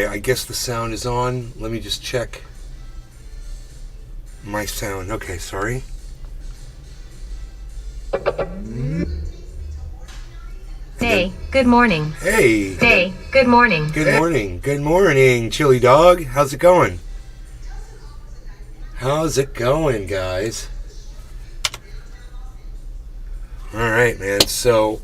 I guess the sound is on. Let me just check my sound. Okay, sorry. Hey, good morning. Hey. Hey, good morning. Good morning. Good morning, Chili Dog. How's it going? How's it going, guys? All right, man. So,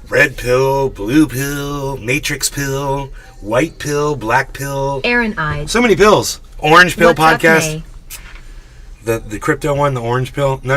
red pill, blue pill, matrix pill, white pill, black pill. Aaron eyes. So many pills. Orange pill What's up, podcast. May? The crypto one, the orange pill. No.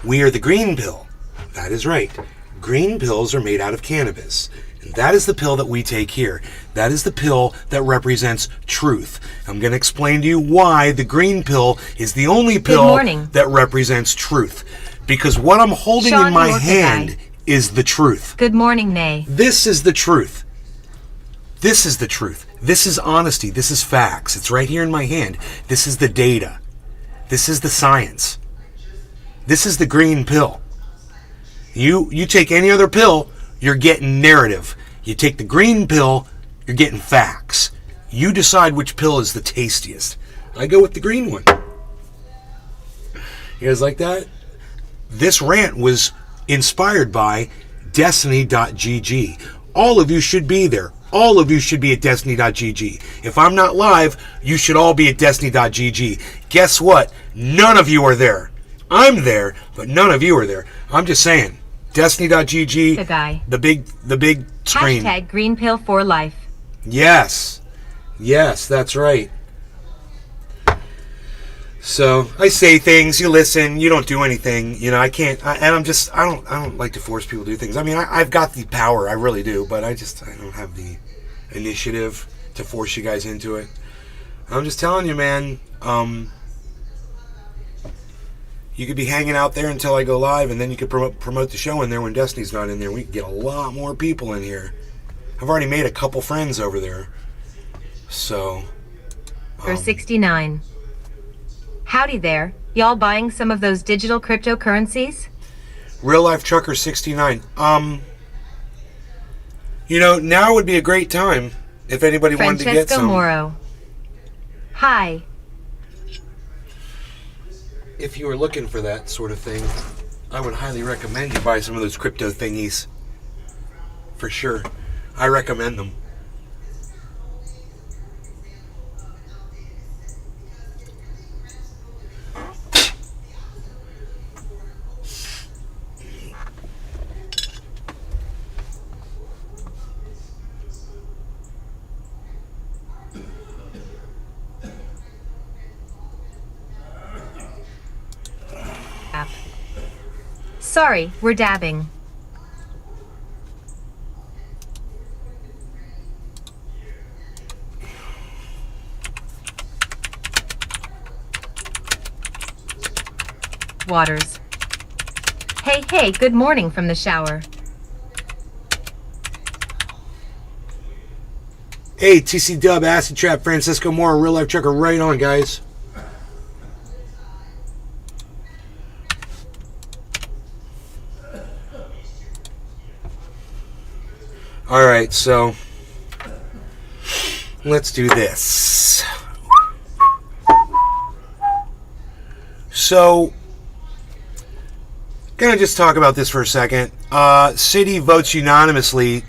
We are the green pill. That is right. Green pills are made out of cannabis. And that is the pill that we take here. That is the pill that represents truth. I'm going to explain to you why the green pill is the only pill that represents truth. Because what I'm holding in my hand is the truth. Good morning, Nay. This is the truth. This is the truth. This is honesty. This is facts. It's right here in my hand. This is the data. This is the science. This is the green pill. You take any other pill, you're getting narrative. You take the green pill, you're getting facts. You decide which pill is the tastiest. I go with the green one. You guys like that? This rant was inspired by Destiny.gg. All of you should be there. All of you should be at Destiny.gg. If I'm not live, you should all be at Destiny.gg. Guess what? None of you are there. I'm there, but none of you are there. I'm just saying. Destiny.gg. The guy. The big screen. Hashtag green pill for life. Yes. Yes, that's right. So I say things, you listen, you don't do anything. You know, I can't. I don't like to force people to do things. I mean, I've got the power, I really do, but I don't have the initiative to force you guys into it. I'm just telling you, man. You could be hanging out there until I go live, and then you could promote the show in there when Destiny's not in there. We could get a lot more people in here. I've already made a couple friends over there. So. For 69. Howdy there. Y'all buying some of those digital cryptocurrencies? Real Life Trucker 69. You know, now would be a great time if anybody wanted to get some. Moro. Hi. If you were looking for that sort of thing, I would highly recommend you buy some of those crypto thingies. For sure. I recommend them. Sorry, we're dabbing. Waters. Hey, good morning from the shower. Hey, TC Dub, Acid Trap, Francisco Mora, Real Life Trucker, right on, guys. Alright, so let's do this. So, gonna just talk about this for a second. City votes unanimously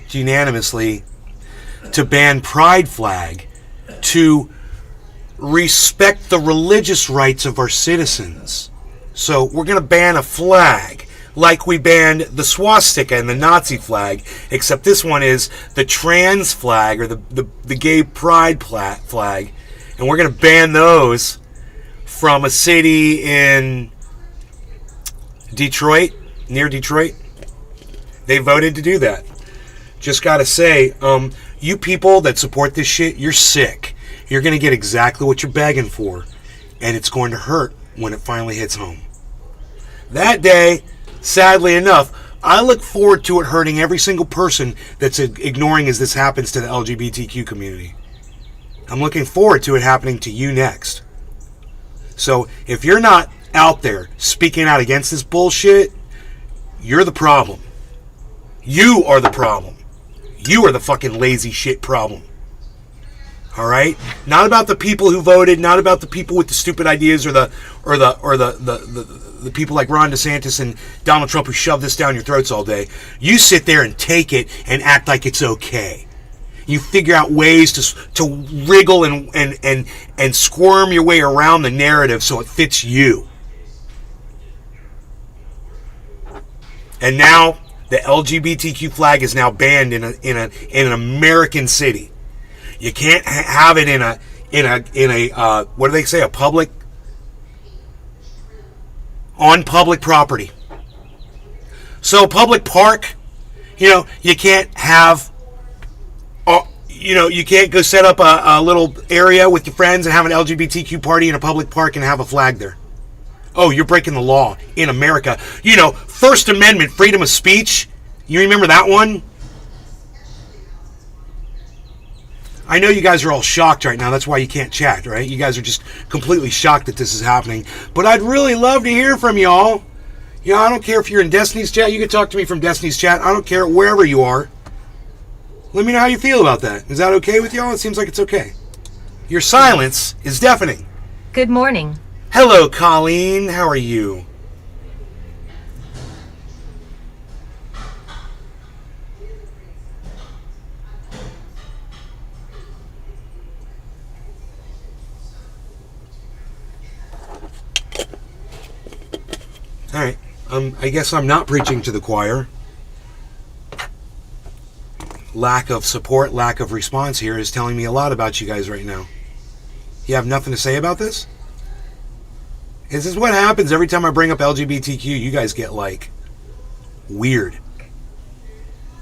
to ban pride flag to respect the religious rights of our citizens. So we're gonna ban a flag like we banned the swastika and the Nazi flag, except this one is the trans flag or the gay pride flag, and we're gonna ban those from a city in Detroit, near Detroit. They voted to do that. Just gotta say, you people that support this shit, you're sick. You're gonna get exactly what you're begging for, and it's going to hurt when it finally hits home. That day, sadly enough, I look forward to it hurting every single person that's ignoring as this happens to the LGBTQ community. I'm looking forward to it happening to you next. So if you're not out there speaking out against this bullshit, you're the problem. You are the problem. You are the fucking lazy shit problem. All right, not about the people who voted, not about the people with the stupid ideas, or the people like Ron DeSantis and Donald Trump who shove this down your throats all day. You sit there and take it and act like it's okay. You figure out ways to wriggle and squirm your way around the narrative so it fits you. And now the LGBTQ flag is now banned in an American city. You can't have it in a what do they say, on public property. So public park, you can't have, you can't go set up a little area with your friends and have an LGBTQ party in a public park and have a flag there. Oh, you're breaking the law in America. First Amendment, freedom of speech. You remember that one? I know you guys are all shocked right now. That's why you can't chat, right? You guys are just completely shocked that this is happening. But I'd really love to hear from y'all. I don't care if you're in Destiny's chat. You can talk to me from Destiny's chat. I don't care wherever you are. Let me know how you feel about that. Is that okay with y'all? It seems like it's okay. Your silence is deafening. Good morning. Hello, Colleen. How are you? All right. I guess I'm not preaching to the choir. Lack of support, lack of response here is telling me a lot about you guys right now. You have nothing to say about this? This is what happens every time I bring up LGBTQ. You guys get, weird.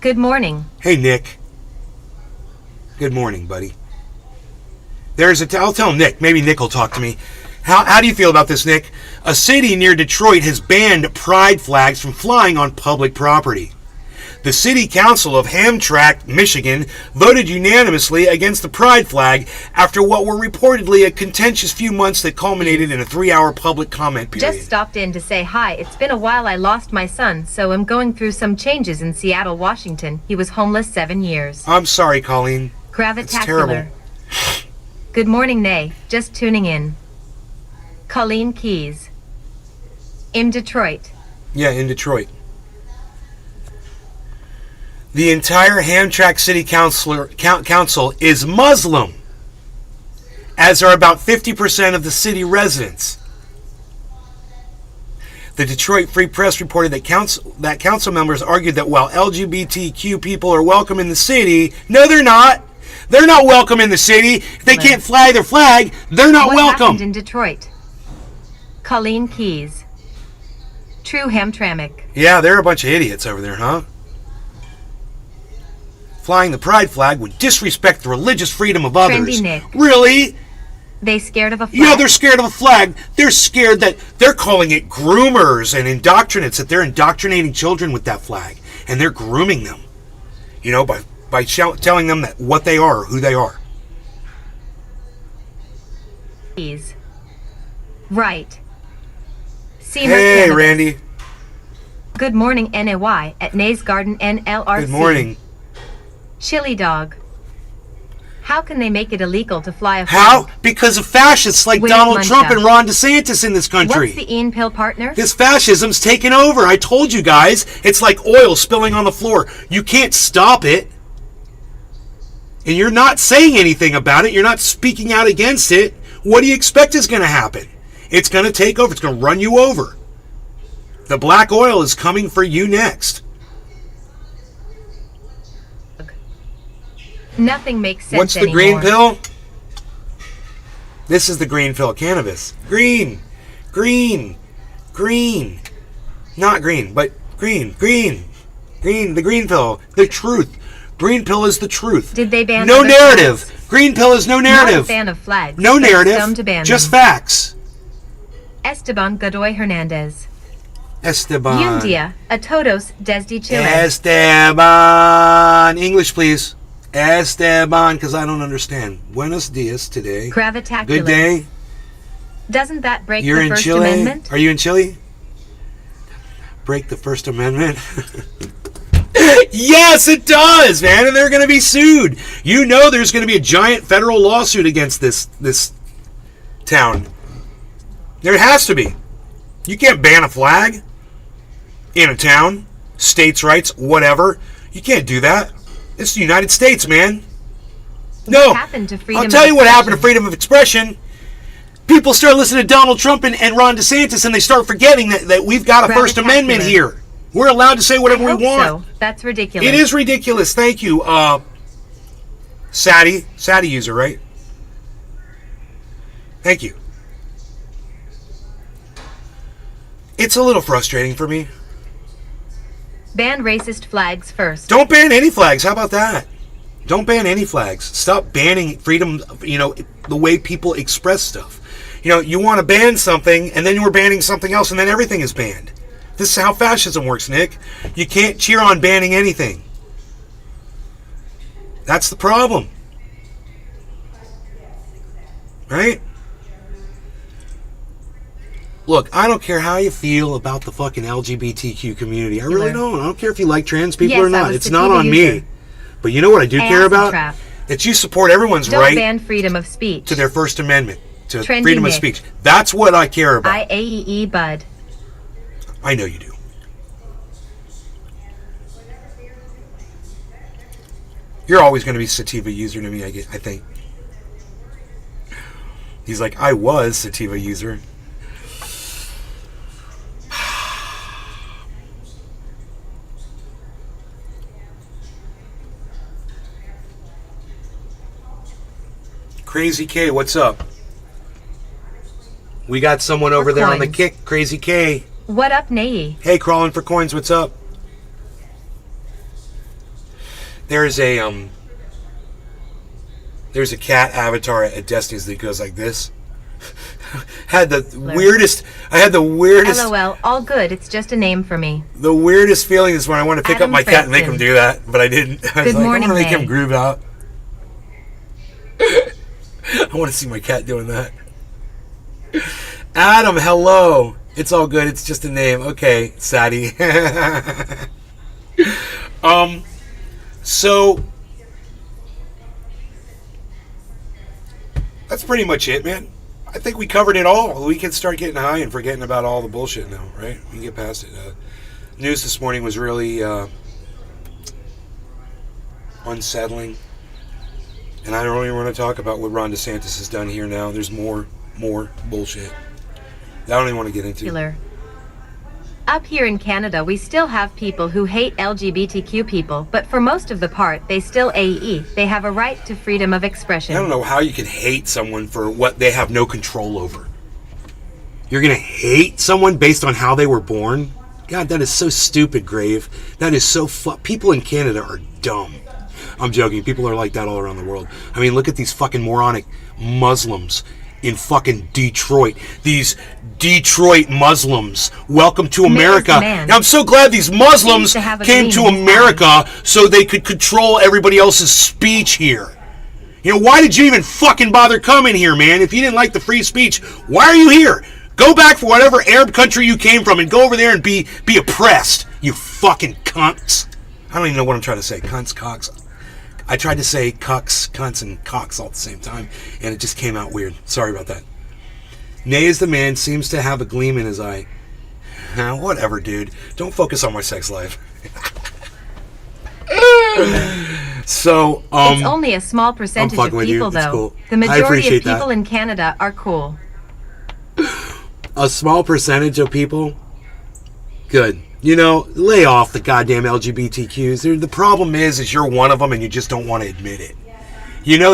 Good morning. Hey, Nick. Good morning, buddy. I'll tell Nick. Maybe Nick will talk to me. How do you feel about this, Nick? A city near Detroit has banned pride flags from flying on public property. The City Council of Hamtramck, Michigan, voted unanimously against the pride flag after what were reportedly a contentious few months that culminated in a 3-hour public comment period. Just stopped in to say hi. It's been a while. I lost my son, so I'm going through some changes in Seattle, Washington. He was homeless 7 years. I'm sorry, Colleen. Gravitacular. It's terrible. Good morning, Nay. Just tuning in. Colleen Keys. In Detroit. Yeah, in Detroit. The entire Hamtramck City Council is Muslim, as are about 50% of the city residents. The Detroit Free Press reported that council members argued that while LGBTQ people are welcome in the city, no, they're not. They're not welcome in the city. If they can't fly their flag, they're not welcome. What happened in Detroit? Colleen Keys. True Hamtramck. Yeah, they're a bunch of idiots over there, huh? Flying the pride flag would disrespect the religious freedom of others. Trendy Nick. Really? They scared of a flag? Yeah, they're scared of a flag. They're scared that they're calling it groomers and indoctrinates, that they're indoctrinating children with that flag. And they're grooming them, by telling them that what they are or who they are. Right. Hey, Randy. Good morning, NAY, at Nay's Garden, NLRC. Good morning. Chili dog. How can they make it illegal to fly a flag? How? Because of fascists like Donald Trump and Ron DeSantis in this country. What's the Ian Pill partner? This fascism's taken over. I told you guys. It's like oil spilling on the floor. You can't stop it. And you're not saying anything about it. You're not speaking out against it. What do you expect is going to happen? It's going to take over. It's going to run you over. The black oil is coming for you next. Nothing makes sense. What's the green pill? This is the green pill. Cannabis. Green. Not green, but green. The green pill. The truth. Green pill is the truth. Did they ban no narrative? Flags? Green pill is no narrative. Not a fan of flags. No narrative. Dumb to ban just them. Facts. Esteban Godoy Hernandez. Esteban. Un dia a todos desde Chile. Esteban. English, please. Esteban, because I don't understand. Buenos dias today. Gravitacular. Good day. Doesn't that break You're the in First Chile? Amendment? Are you in Chile? Break the First Amendment? Yes, it does, man, and they're going to be sued. You know there's going to be a giant federal lawsuit against this town. There has to be. You can't ban a flag in a town, states' rights, whatever. You can't do that. It's the United States, man. No. I'll tell you what happened to freedom of expression. People start listening to Donald Trump and Ron DeSantis, and they start forgetting that we've got a First Amendment here. We're allowed to say whatever we want. So. That's ridiculous. It is ridiculous. Thank you. Sadie user, right? Thank you. It's a little frustrating for me. Ban racist flags first. Don't ban any flags. How about that? Don't ban any flags. Stop banning freedom, the way people express stuff. You want to ban something, and then you were banning something else, and then everything is banned. This is how fascism works, Nick. You can't cheer on banning anything. That's the problem. Right? Look, I don't care how you feel about the fucking LGBTQ community. I really don't. I don't care if you like trans people or not. It's not on me. But you know what I do care about? That you support everyone's right. Don't ban freedom of speech. To their First Amendment. To freedom of speech. That's what I care about. IAEE, bud. I know you do. You're always going to be sativa user to me, I think. He's like, I was sativa user. Crazy K, what's up? We got someone over there on the kick. Crazy K. What up, Nae? Hey, crawling for coins, what's up? There's a cat avatar at Destiny's that goes like this. I had the weirdest. LOL, all good. It's just a name for me. The weirdest feeling is when I want to pick up my cat and make him do that, but I didn't. I was like, I want to make him groove out. I want to see my cat doing that. Adam, hello. It's all good. It's just a name. Okay, Sadie. So that's pretty much it, man. I think we covered it all. We can start getting high and forgetting about all the bullshit now, right? We can get past it. News this morning was really unsettling. And I don't really want to talk about what Ron DeSantis has done here now. There's more bullshit. I don't even want to get into. Up here in Canada, we still have people who hate LGBTQ people, but for most of the part, they still AE. They have a right to freedom of expression. I don't know how you can hate someone for what they have no control over. You're going to hate someone based on how they were born? God, that is so stupid, Grave. That is so people in Canada are dumb. I'm joking. People are like that all around the world. I mean, look at these fucking moronic Muslims in fucking Detroit. These Detroit Muslims. Welcome to America. Now, I'm so glad these Muslims came to America so they could control everybody else's speech here. Why did you even fucking bother coming here, man? If you didn't like the free speech, why are you here? Go back for whatever Arab country you came from and go over there and be oppressed. You fucking cunts. I don't even know what I'm trying to say. Cunts, cocks. I tried to say cucks, cunts, and cocks all at the same time, and it just came out weird. Sorry about that. Nay is the man, seems to have a gleam in his eye. Whatever, dude. Don't focus on my sex life. So, it's only a small percentage of people, though. Cool. The majority of people in Canada are cool. A small percentage of people? Good. Lay off the goddamn LGBTQs. The problem is you're one of them and you just don't want to admit it.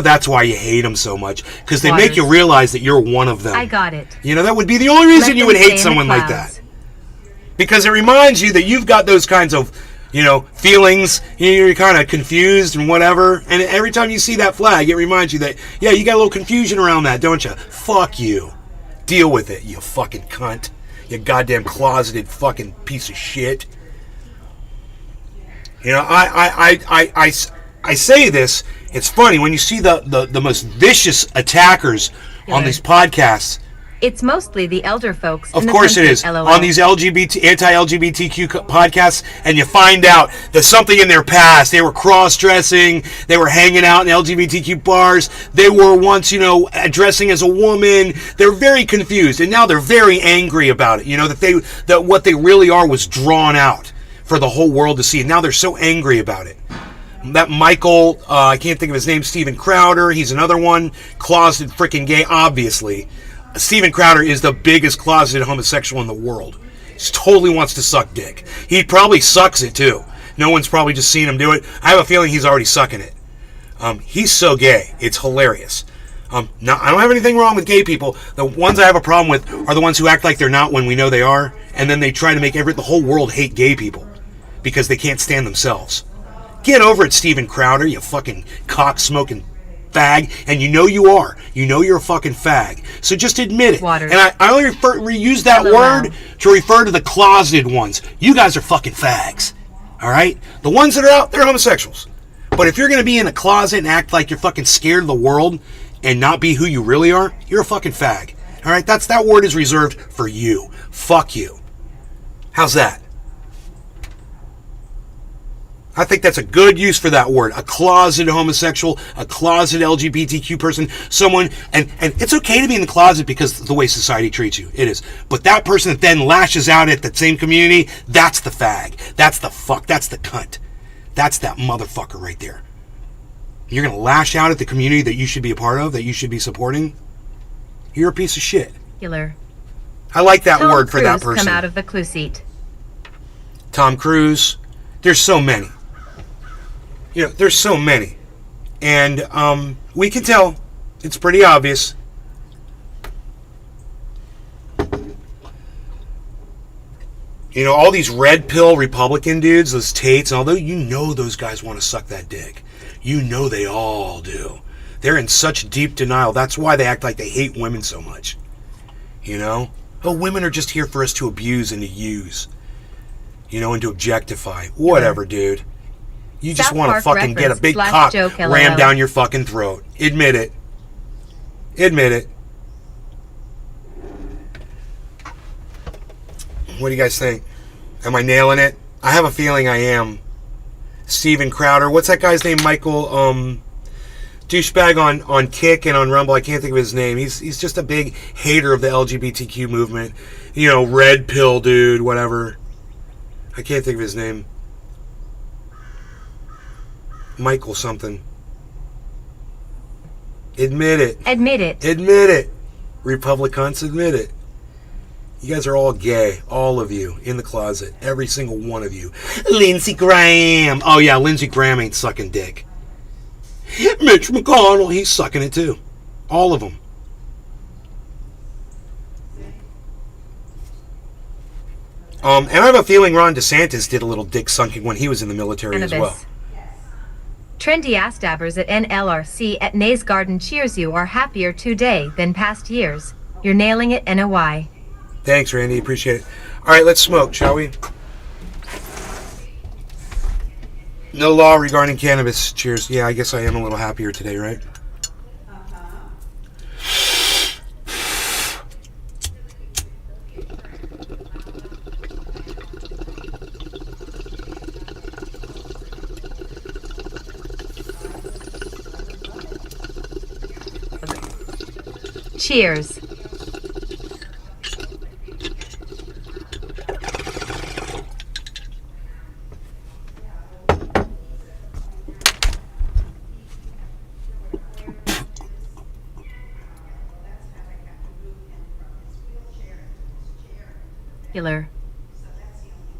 That's why you hate them so much. Because they make you realize that you're one of them. I got it. That would be the only reason you would hate someone like that. Because it reminds you that you've got those kinds of, feelings. You're kind of confused and whatever. And every time you see that flag, it reminds you that, yeah, you got a little confusion around that, don't you? Fuck you. Deal with it, you fucking cunt. You goddamn closeted fucking piece of shit. I say this. It's funny when you see the most vicious attackers on these podcasts. It's mostly the elder folks. Of in the course it country, is. LOL. On these anti-LGBTQ podcasts, and you find out that something in their past, they were cross-dressing, they were hanging out in LGBTQ bars, they were once, dressing as a woman. They're very confused, and now they're very angry about it. That what they really are was drawn out for the whole world to see. And now they're so angry about it. That Michael, I can't think of his name, Steven Crowder, he's another one, closeted freaking gay, obviously. Steven Crowder is the biggest closeted homosexual in the world. He totally wants to suck dick. He probably sucks it too. No one's probably just seen him do it. I have a feeling he's already sucking it. He's so gay. It's hilarious. Now, I don't have anything wrong with gay people. The ones I have a problem with are the ones who act like they're not when we know they are, and then they try to make the whole world hate gay people because they can't stand themselves. Get over it, Steven Crowder, you fucking cock-smoking fag, and you are. You know you're a fucking fag. So just admit it. Water. And I only reuse that word to refer to the closeted ones. You guys are fucking fags. All right? The ones that are out, they're homosexuals. But if you're going to be in a closet and act like you're fucking scared of the world and not be who you really are, you're a fucking fag. All right? That word is reserved for you. Fuck you. How's that? I think that's a good use for that word. A closeted homosexual, a closeted LGBTQ person, someone, and it's okay to be in the closet because of the way society treats you. It is. But that person that then lashes out at that same community, that's the fag. That's the fuck. That's the cunt. That's that motherfucker right there. You're going to lash out at the community that you should be a part of, that you should be supporting? You're a piece of shit. Killer. I like that Tom word for that Cruise person. Come out of the clue seat. Tom Cruise. There's so many. There's so many. And we can tell. It's pretty obvious. All these red pill Republican dudes, those Tates, although those guys want to suck that dick. They all do. They're in such deep denial. That's why they act like they hate women so much. Oh, women are just here for us to abuse and to use. And to objectify. Whatever, dude. You just want to fucking get a big cock rammed down your fucking throat. Admit it. Admit it. What do you guys think? Am I nailing it? I have a feeling I am. Steven Crowder. What's that guy's name? Michael, douchebag on Kick and on Rumble. I can't think of his name. He's just a big hater of the LGBTQ movement. Red pill dude, whatever. I can't think of his name. Michael something. Admit it. Admit it. Admit it. Republicans, admit it. You guys are all gay. All of you. In the closet. Every single one of you. Lindsey Graham. Oh yeah, Lindsey Graham ain't sucking dick. Mitch McConnell, he's sucking it too. All of them. And I have a feeling Ron DeSantis did a little dick sunking when he was in the military as well. Trendy ass dabbers at NLRC at Nays Garden cheers you are happier today than past years. You're nailing it, NOI. Thanks, Randy. Appreciate it. All right, let's smoke, shall we? No law regarding cannabis. Cheers. Yeah, I guess I am a little happier today, right? Cheers.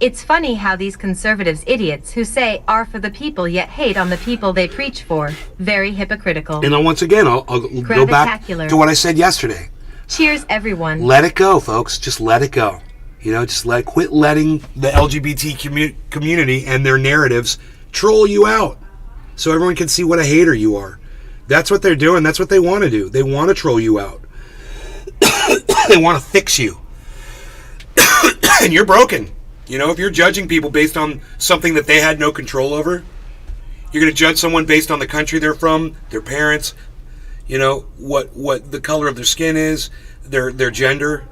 It's funny how these conservatives idiots who say are for the people yet hate on the people they preach for. Very hypocritical. And once again, I'll go back to what I said yesterday. Cheers, everyone. Let it go, folks. Just let it go. Just quit letting the LGBT community and their narratives troll you out so everyone can see what a hater you are. That's what they're doing. That's what they want to do. They want to troll you out. They want to fix you. And you're broken. If you're judging people based on something that they had no control over, you're going to judge someone based on the country they're from, their parents, you know, what the color of their skin is, their gender.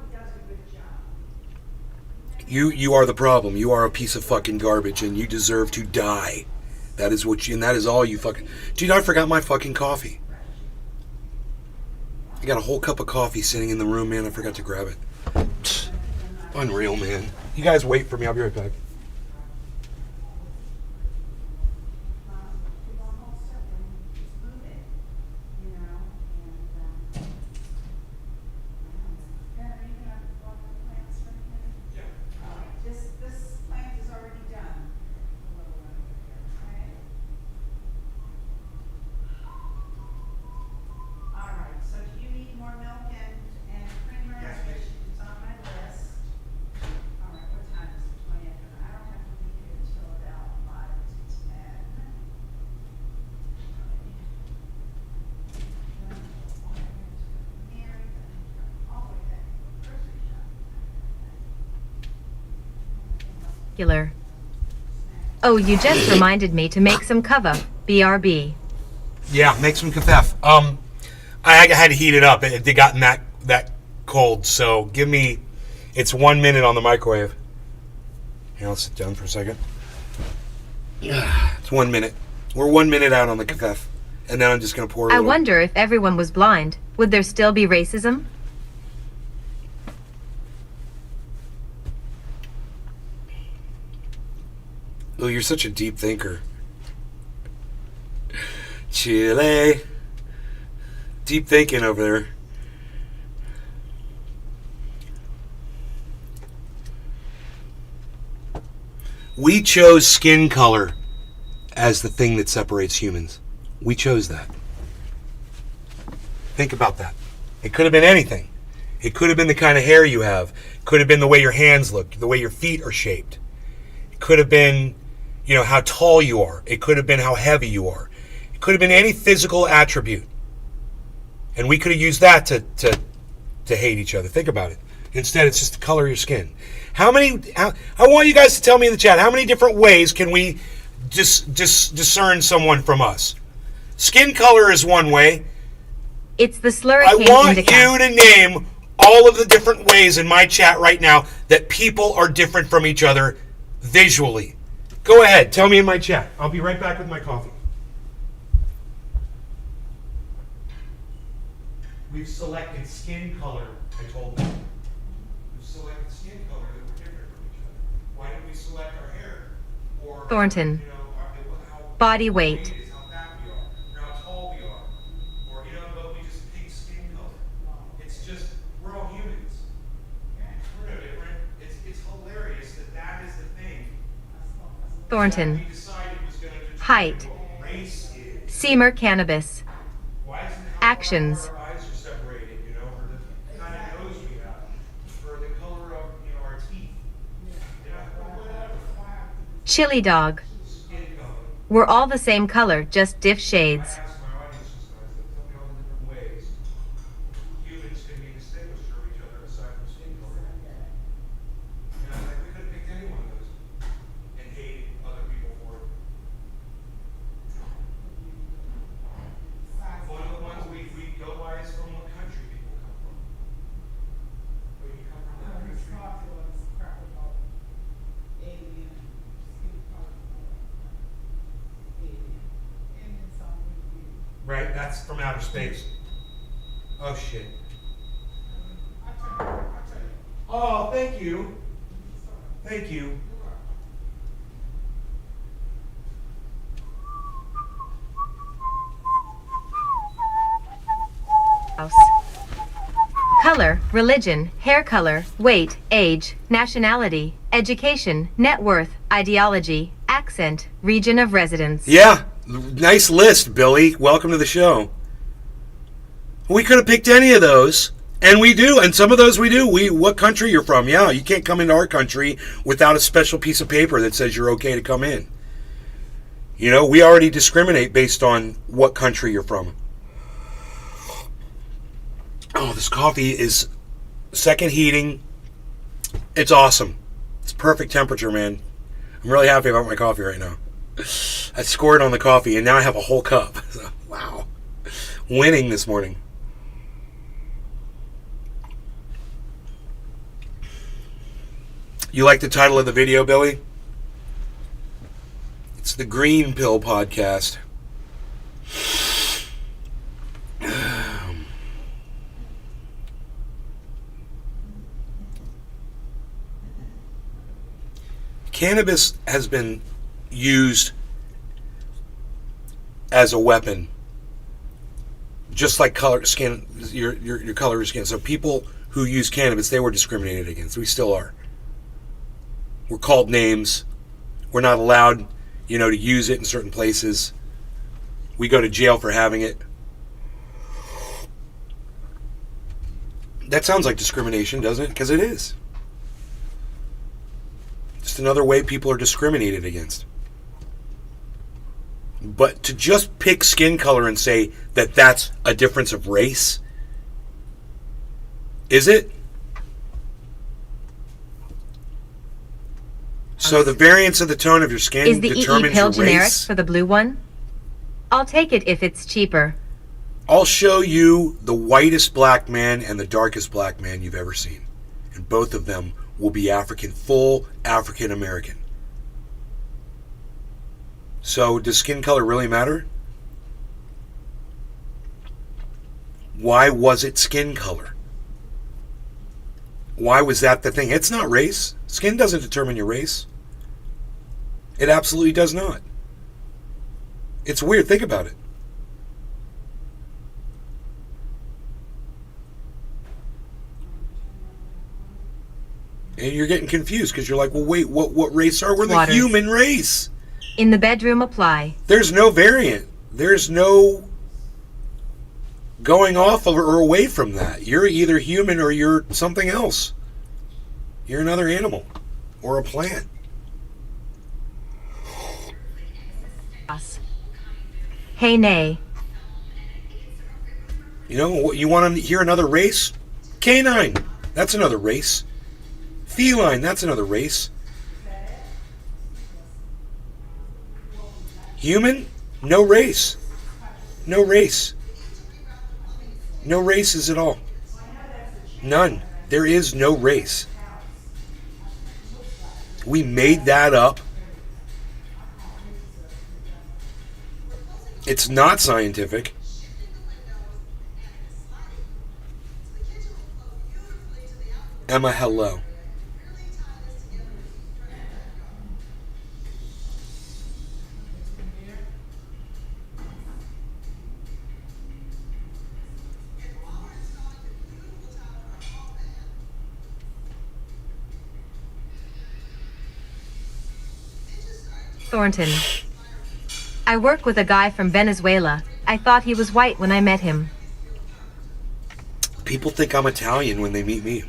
You are the problem. You are a piece of fucking garbage, and you deserve to die. That is what you, and that is all you fucking. Dude, I forgot my fucking coffee. I got a whole cup of coffee sitting in the room, man. I forgot to grab it. Unreal, man. You guys wait for me. I'll be right back. Oh, you just reminded me to make some kava. BRB. Yeah, make some kafef. I had to heat it up. It had gotten that cold. So give me. It's 1 minute on the microwave. Here, I'll sit down for a second. It's 1 minute. We're 1 minute out on the kafef, and then I'm just gonna pour it. I wonder if everyone was blind, would there still be racism? Oh, you're such a deep thinker. Chile. Deep thinking over there. We chose skin color as the thing that separates humans. We chose that. Think about that. It could have been anything. It could have been the kind of hair you have. It could have been the way your hands look, the way your feet are shaped. It could have been, you know, how tall you are. It could have been how heavy you are. It could have been any physical attribute. And we could have used that to hate each other. Think about it. Instead, it's just the color of your skin. I want you guys to tell me in the chat, how many different ways can we discern someone from us? Skin color is one way. It's the slur. I want you to name all of the different ways in my chat right now that people are different from each other visually. Go ahead, tell me in my chat. I'll be right back with my coffee. We've selected skin color, I told them. We've selected skin color that we're different from each other. Why did we select our hair? Or, Thornton. You know, how body weight. How fat we are, or how tall we are. Or, you know, but we just pick skin color. It's just, we're all humans. We're no different. It's hilarious that that is the thing. Thornton. That we decided was going to determine Height. what race is. Seamer cannabis. Why isn't how Actions. our eyes are separated, you know, or the kind of nose we have, or the color of, you know, our teeth. You know, whatever. Chili dog. Skin color. We're all the same color, just diff I shades. asked my audience just guys, tell me all the different ways humans can be distinguished from each other aside from skin color. You know, like we could have picked any one of those and hated other people for it. One of the ones we go by is from what country people come from. Where you come from that country. Right, that's from outer space. Oh shit. Oh, thank you. Thank you. House. Color, religion, hair color, weight, age, nationality, education, net worth, ideology, accent, region of residence. Yeah, nice list, Billy. Welcome to the show. We could have picked any of those, and we do, and some of those we do. What country you're from? Yeah, you can't come into our country without a special piece of paper that says you're okay to come in. You know, we already discriminate based on what country you're from. Oh, this coffee is second heating. It's awesome. It's perfect temperature, man. I'm really happy about my coffee right now. I scored on the coffee, and now I have a whole cup. Wow. winning this morning. You like the title of the video, Billy? It's the Green Pill Podcast. Cannabis has been used as a weapon, just like color skin, your color of skin. So people who use cannabis, they were discriminated against. We still are. We're called names. We're not allowed, to use it in certain places. We go to jail for having it. That sounds like discrimination, doesn't it? Because it is. Just another way people are discriminated against. But to just pick skin color and say that that's a difference of race, is it? So the variance of the tone of your skin Is the determines EE pill your generic race. for the blue one? I'll take it if it's cheaper. I'll show you the whitest black man and the darkest black man you've ever seen. And both of them will be full African American. So does skin color really matter? Why was it skin color? Why was that the thing? It's not race. Skin doesn't determine your race. It absolutely does not. It's weird. Think about it. And you're getting confused because you're like, well, wait, what race are we? We're the Waters. human race. In the bedroom apply. There's no variant. There's no going off of or away from that. You're either human or you're something else. You're another animal or a plant. Hey, nay. You want to hear another race? Canine. That's another race. Feline. That's another race. Human? No race. No race. No races at all. None. There is no race. We made that up. It's not scientific. Emma, hello. Thornton. I work with a guy from Venezuela. I thought he was white when I met him. People think I'm Italian when they meet me.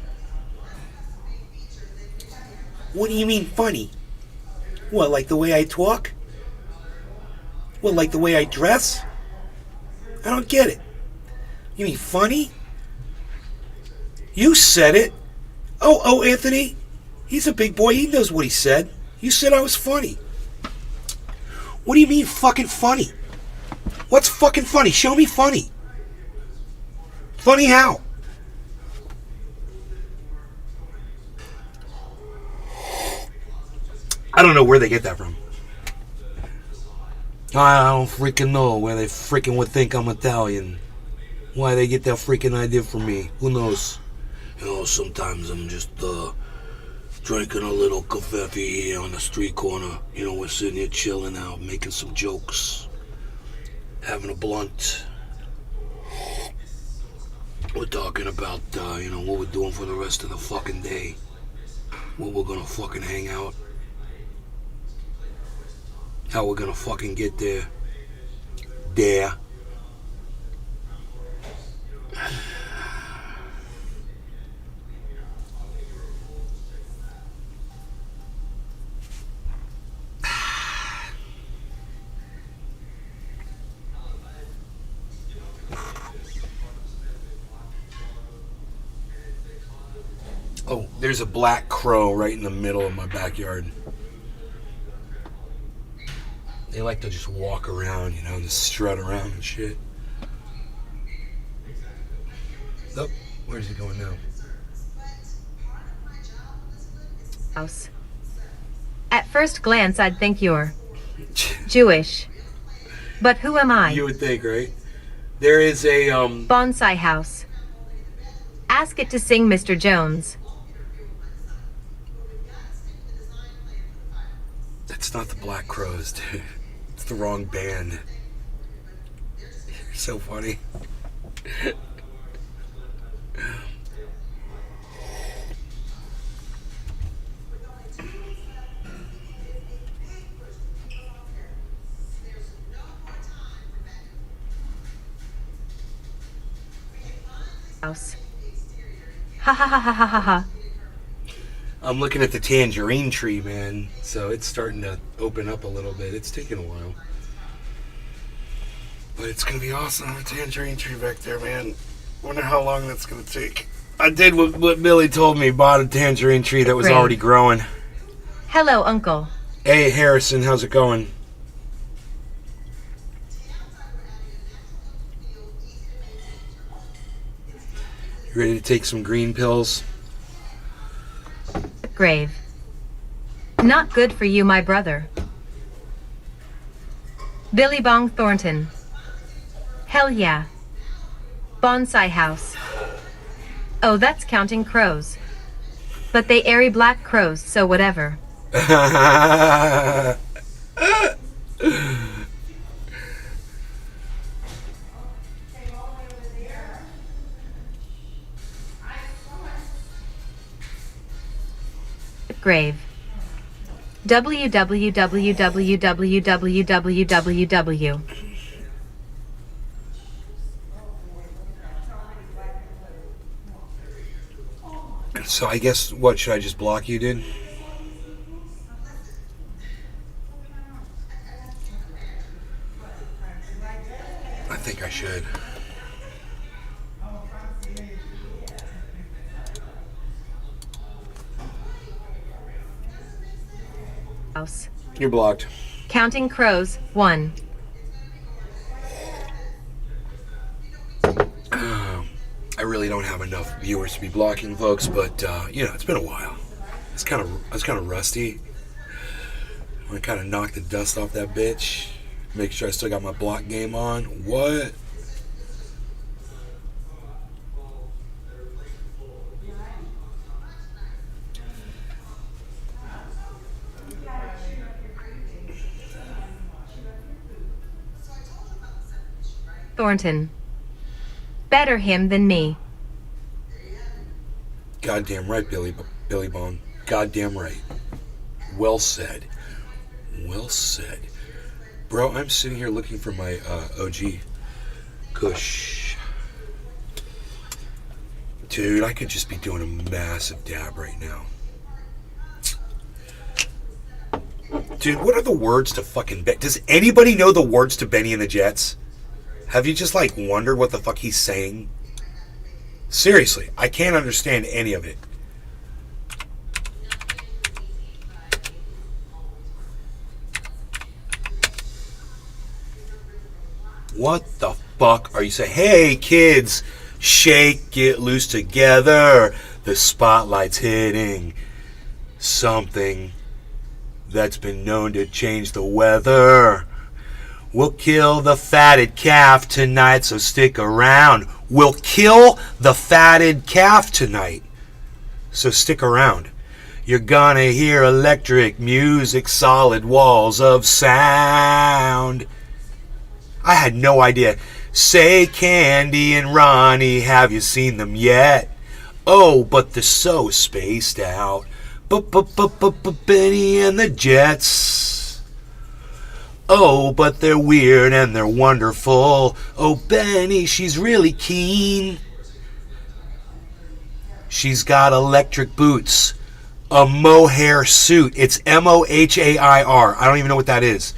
What do you mean funny? What, like the way I talk? What, like the way I dress? I don't get it. You mean funny? You said it. Oh, Anthony. He's a big boy. He knows what he said. You said I was funny. What do you mean fucking funny? What's fucking funny? Show me funny. Funny how? I don't know where they get that from. I don't freaking know where they freaking would think I'm Italian. Why they get that freaking idea from me. Who knows? Sometimes I'm just drinking a little coffee here on the street corner. We're sitting here chilling out, making some jokes, having a blunt. We're talking about, what we're doing for the rest of the fucking day. Where we're gonna fucking hang out. How we're gonna fucking get there. There. Oh, there's a black crow right in the middle of my backyard. They like to just walk around, just strut around and shit. Oh, where's he going now? House. At first glance, I'd think you're Jewish. But who am I? You would think, right? There is a, Bonsai house. Ask it to sing Mr. Jones. That's not the Black Crows, dude. It's the wrong band. You're so funny. House. Ha ha ha ha ha ha ha. I'm looking at the tangerine tree, man. So it's starting to open up a little bit. It's taking a while. But it's going to be awesome. The tangerine tree back there, man. Wonder how long that's going to take. I did what Billy told me. Bought a tangerine tree that was Great. already growing. Hello, Uncle. Hey, Harrison. How's it going? You ready to take some green pills? Grave. Not good for you, my brother. Billy Bong Thornton. Hell yeah. Bonsai house. Oh, that's counting crows. But they airy black crows, so whatever. Grave. www. So I guess, what, should I just block you, dude? I think I should. House. You're blocked. Counting crows, 1. I really don't have enough viewers to be blocking folks, but you know, it's been a while. I was kind of rusty. I want to kind of knock the dust off that bitch. Make sure I still got my block game on. What? Thornton. Better him than me. Goddamn right, Billy Bong. Goddamn right. Well said. Well said. Bro, I'm sitting here looking for my OG Kush. Dude, I could just be doing a massive dab right now. Dude, what are the words to fucking Does anybody know the words to Benny and the Jets? Have you just, like, wondered what the fuck he's saying? Seriously, I can't understand any of it. What the fuck are you saying? Hey, kids, shake it loose together. The spotlight's hitting something that's been known to change the weather. We'll kill the fatted calf tonight, so stick around. We'll kill the fatted calf tonight, so stick around. You're gonna hear electric music, solid walls of sound. I had no idea. Say, Candy and Ronnie, have you seen them yet? Oh, but they're so spaced out. Benny and the Jets. Oh, but they're weird and they're wonderful. Oh, Benny, she's really keen. She's got electric boots, a mohair suit. It's M-O-H-A-I-R. I don't even know what that is.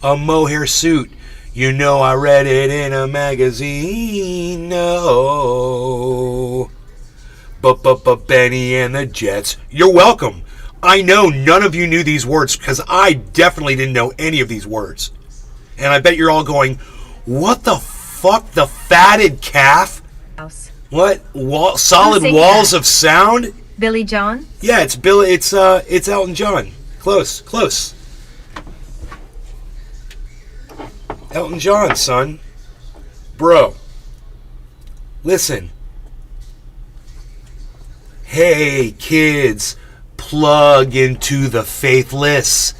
A mohair suit. You know I read it in a magazine. No. But Benny and the Jets. You're welcome. I know none of you knew these words because I definitely didn't know any of these words. And I bet you're all going, what the fuck? The fatted calf? House. What? Solid sings walls that? of sound? Billy John? Yeah, it's Billy. It's Elton John. Close. Elton John, son. Bro. Listen. Hey, kids, plug into the faithless.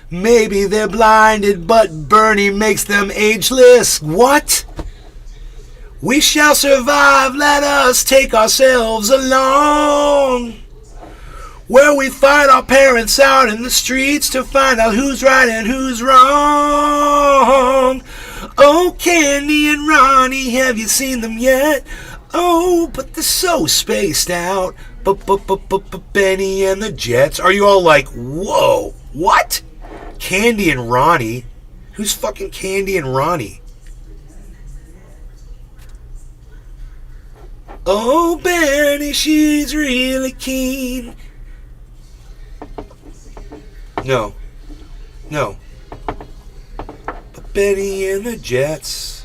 Maybe they're blinded, but Bernie makes them ageless. What? We shall survive, let us take ourselves along. Where we fight our parents out in the streets to find out who's right and who's wrong. Oh, Candy and Ronnie, have you seen them yet? Oh, but they're so spaced out. Benny and the Jets. Are you all like, whoa, what? Candy and Ronnie? Who's fucking Candy and Ronnie? Oh, Benny, she's really keen. No. But Benny and the Jets.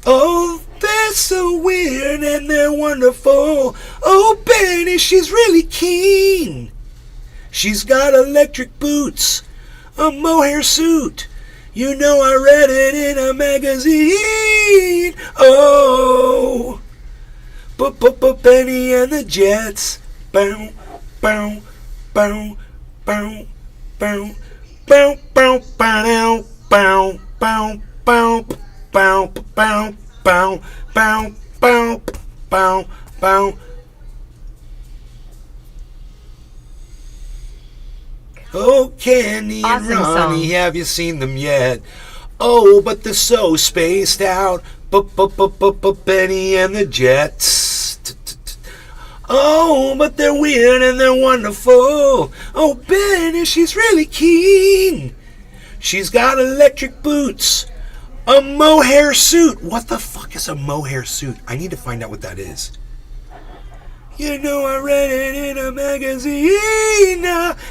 Oh, they're so weird and they're wonderful. Oh, Benny, she's really keen. She's got electric boots, a mohair suit. You know I read it in a magazine. Oh, but Benny and the Jets. Bow, bow, bow, bow, bow, bow, bow, bow, bow, bow, bow, bow, bow, bow, bow, bow, bow, bow. Oh, Candy and Ronnie, have you seen them yet? Oh, but they're so spaced out. Benny and the Jets. Oh, but they're weird and they're wonderful. Oh, Benny, she's really keen. She's got electric boots, a mohair suit. What the fuck is a mohair suit? I need to find out what that is. You know I read it in a magazine.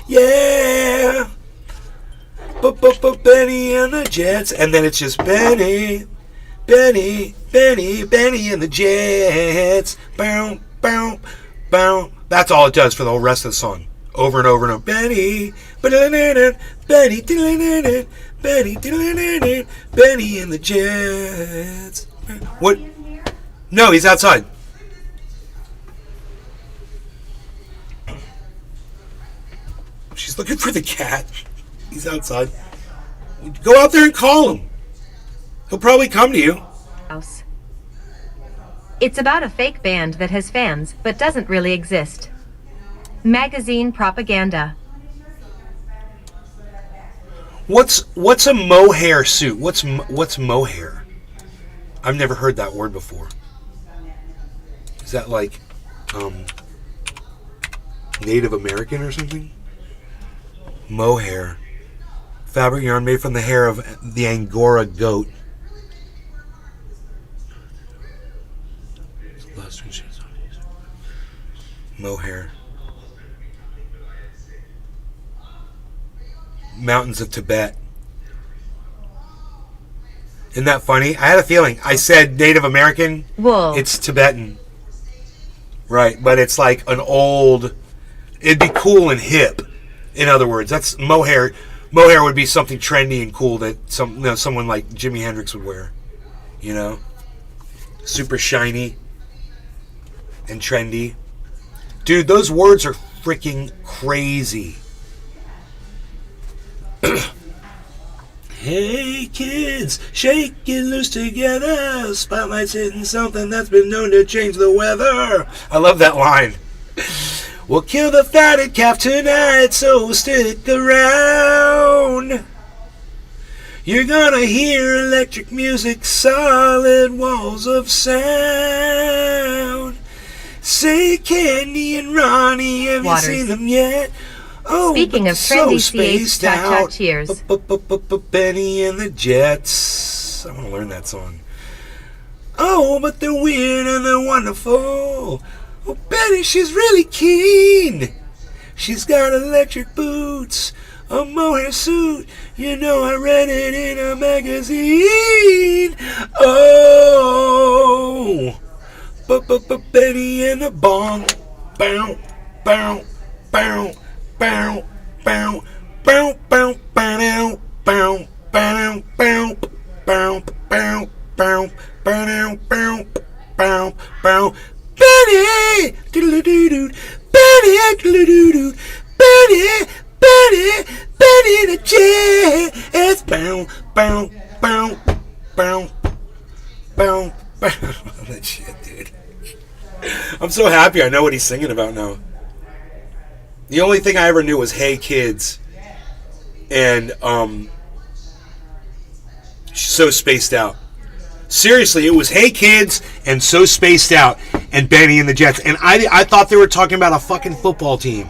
Yeah. Benny and the Jets. And then it's just Benny and the Jets. Bow, bow, bow. That's all it does for the whole rest of the song. Over and over and over. Benny and the Jets. What? No, he's outside. She's looking for the cat. He's outside. Go out there and call him. He'll probably come to you. It's about a fake band that has fans but doesn't really exist. Magazine propaganda. What's a mohair suit? What's mohair? I've never heard that word before. Is that like Native American or something? Mohair. Fabric yarn made from the hair of the Angora goat. Mohair. Mountains of Tibet. Isn't that funny? I had a feeling. I said Native American. Wool. It's Tibetan. Right, but it's like an old... It'd be cool and hip. In other words, that's mohair. Mohair would be something trendy and cool that someone like Jimi Hendrix would wear. You know? Super shiny and trendy. Dude, those words are freaking crazy. Hey kids, shake it loose together. Spotlight's hitting something that's been known to change the weather. I love that line. We'll kill the fatted calf tonight, so stick around. You're gonna hear electric music, solid walls of sound. Say, Candy and Ronnie, have you seen them yet? Oh, speaking of trendy CH cha-cha cheers. Benny and the Jets. I want to learn that song. Oh, but they're weird and they're wonderful. Oh, Benny, she's really keen. She's got electric boots, a mohair suit. You know I read it in a magazine. Oh, Benny and the bong. Bow, bow, bow, bow, bow, bow, bow, bow, bow, bow, bow, bow, bow, bow, bow, bow, bow, bow. Benny, doodle-doo-doo, Benny, doodle-doo-doo, Benny, Benny, Benny the Jets. Bow, bow, bow, bow, bow, bow. That shit, dude. I'm so happy I know what he's singing about now. The only thing I ever knew was Hey Kids and So Spaced Out. Seriously, it was Hey Kids and So Spaced Out and Benny and the Jets. And I thought they were talking about a fucking football team.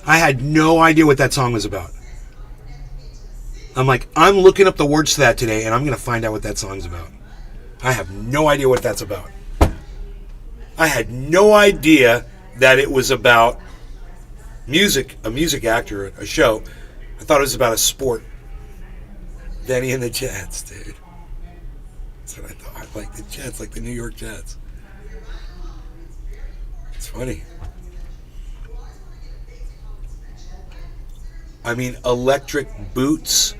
I had no idea what that song was about. I'm like, I'm looking up the words to that today and I'm going to find out what that song's about. I have no idea what that's about. I had no idea that it was about music, a music actor, a show. I thought it was about a sport. Benny and the Jets, dude. That's what I thought. Like the Jets, like the New York Jets. It's funny. I mean, electric boots.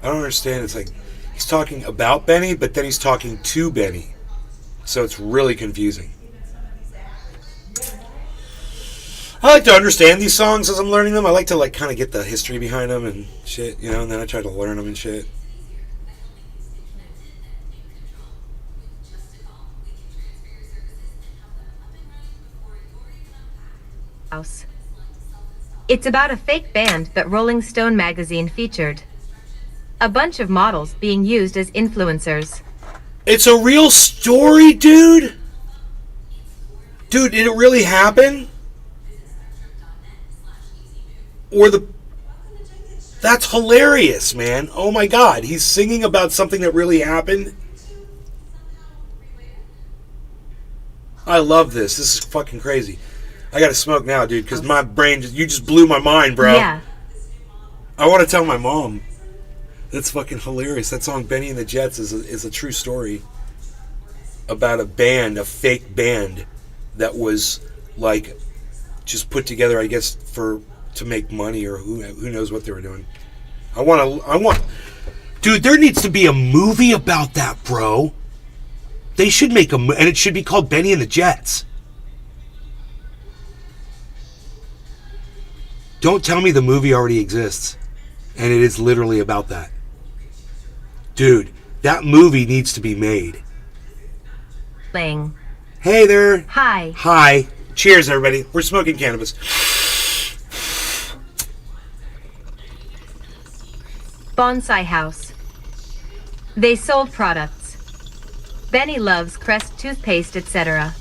I don't understand. It's like he's talking about Benny, but then he's talking to Benny. So it's really confusing. I like to understand these songs as I'm learning them. I like to like kind of get the history behind them and shit, you know, and then I try to learn them and shit. House. It's about a fake band that Rolling Stone magazine featured. A bunch of models being used as influencers. It's a real story, dude? Dude, did it really happen? That's hilarious, man. Oh my god, he's singing about something that really happened. I love this. This is fucking crazy. I gotta smoke now, dude, because my brain you just blew my mind, bro. Yeah. I want to tell my mom. That's fucking hilarious. That song "Benny and the Jets" is a true story about a band, a fake band that was like just put together, I guess, to make money or who knows what they were doing. I want, dude. There needs to be a movie about that, bro. They should make and it should be called Benny and the Jets. Don't tell me the movie already exists, and it is literally about that. Dude, that movie needs to be made. Playing. Hey there. Hi. Hi. Cheers, everybody. We're smoking cannabis. Bonsai House. They sold products. Benny loves Crest toothpaste, etc.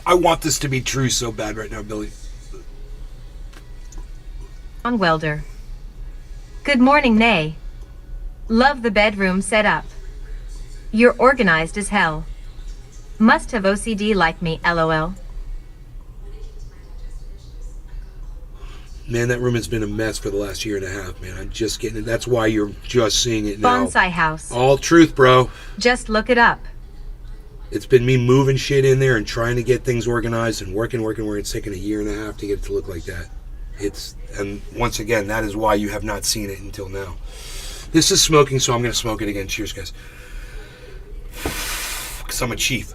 I want this to be true so bad right now, Billy. On welder. Good morning, Nay. Love the bedroom setup. You're organized as hell. Must have OCD like me, LOL. Man, that room has been a mess for the last year and a half, man. I'm just getting it. That's why you're just seeing it now. Bonsai House. All truth, bro. Just look it up. It's been me moving shit in there and trying to get things organized and working where it's taken a year and a half to get it to look like that. And once again, that is why you have not seen it until now. This is smoking, so I'm going to smoke it again. Cheers, guys. Because I'm a chief.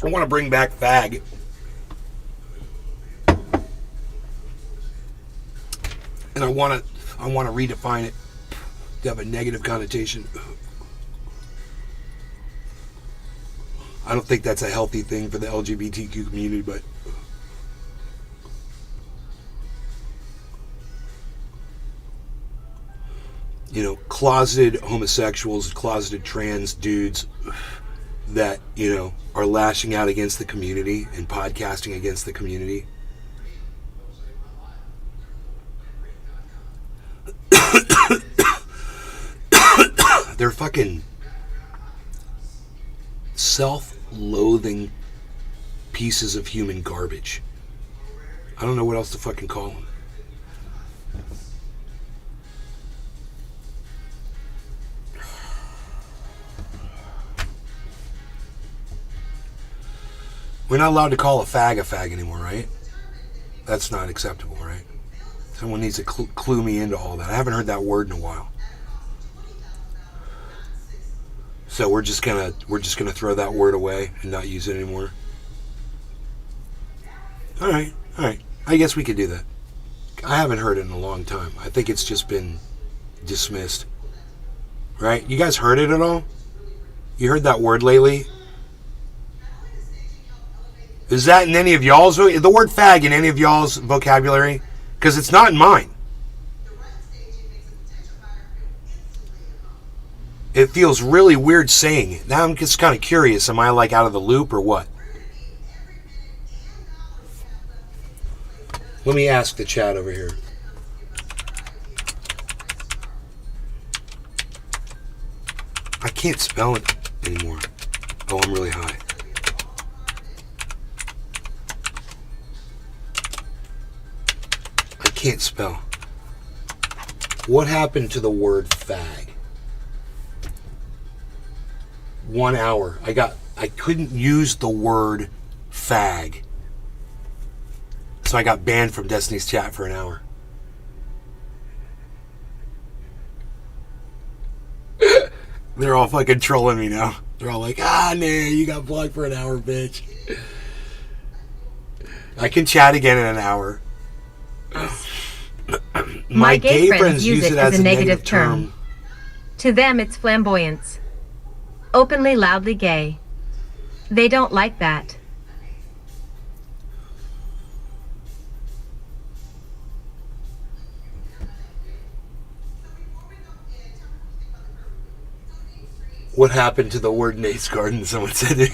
I want to bring back fag. And I want to redefine it to have a negative connotation. I don't think that's a healthy thing for the LGBTQ community, but you know, closeted homosexuals, closeted trans dudes that, you know, are lashing out against the community and podcasting against the community. They're fucking self-loathing pieces of human garbage. I don't know what else to fucking call them. We're not allowed to call a fag anymore, right? That's not acceptable, right? Someone needs to clue me into all that. I haven't heard that word in a while. So we're just gonna throw that word away and not use it anymore. All right. I guess we could do that. I haven't heard it in a long time. I think it's just been dismissed. Right? You guys heard it at all? You heard that word lately? Is that in any of y'all's, the word fag in any of y'all's vocabulary? Because it's not in mine. It feels really weird saying it. Now I'm just kind of curious. Am I like out of the loop or what? Let me ask the chat over here. I can't spell it anymore. Oh, I'm really high. I can't spell. What happened to the word fag? 1 hour. I couldn't use the word fag. So I got banned from Destiny's chat for an hour. They're all fucking trolling me now. They're all like, nah, you got blocked for an hour, bitch. I can chat again in an hour. My gay friends use it as a negative term. To them, it's flamboyance. Openly, loudly gay. They don't like that. What happened to the word Nate's Garden? Someone said it.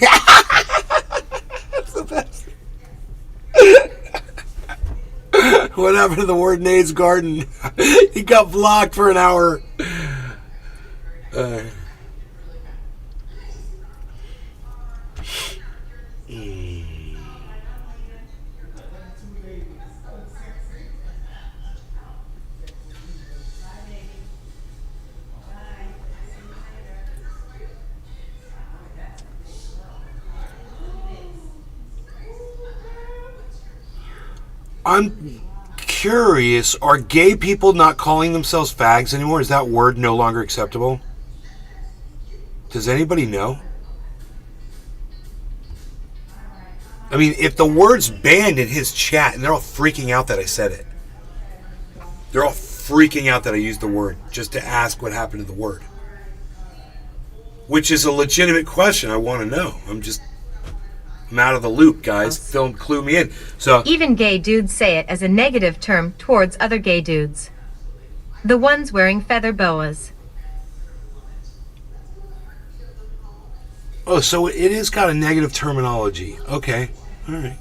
That's the best. What happened to the word Nate's Garden? He got blocked for an hour. I'm curious, are gay people not calling themselves fags anymore? Is that word no longer acceptable? Does anybody know? I mean, if the word's banned in his chat, and they're all freaking out that I said it. They're all freaking out that I used the word just to ask what happened to the word. Which is a legitimate question. I want to know. I'm out of the loop, guys. Don't clue me in. So even gay dudes say it as a negative term towards other gay dudes. The ones wearing feather boas. Oh, so it is got a negative terminology. Okay. All right.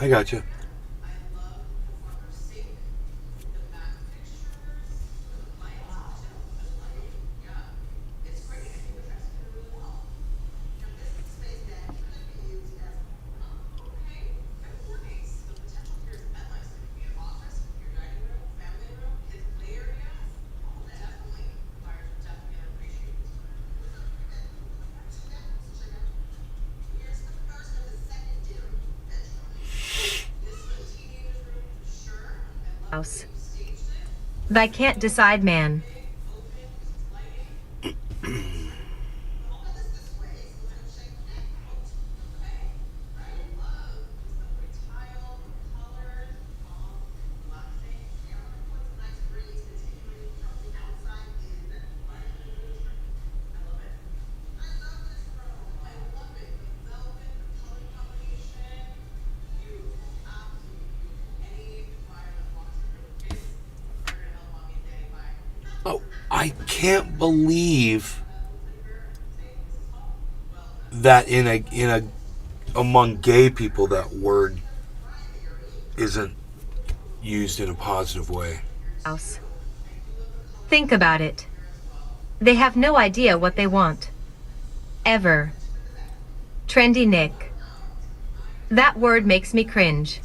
I got you. House. Thy can't decide, man. I can't believe that in a among gay people that word isn't used in a positive way. House. Think about it. They have no idea what they want. Ever. Trendy Nick. That word makes me cringe.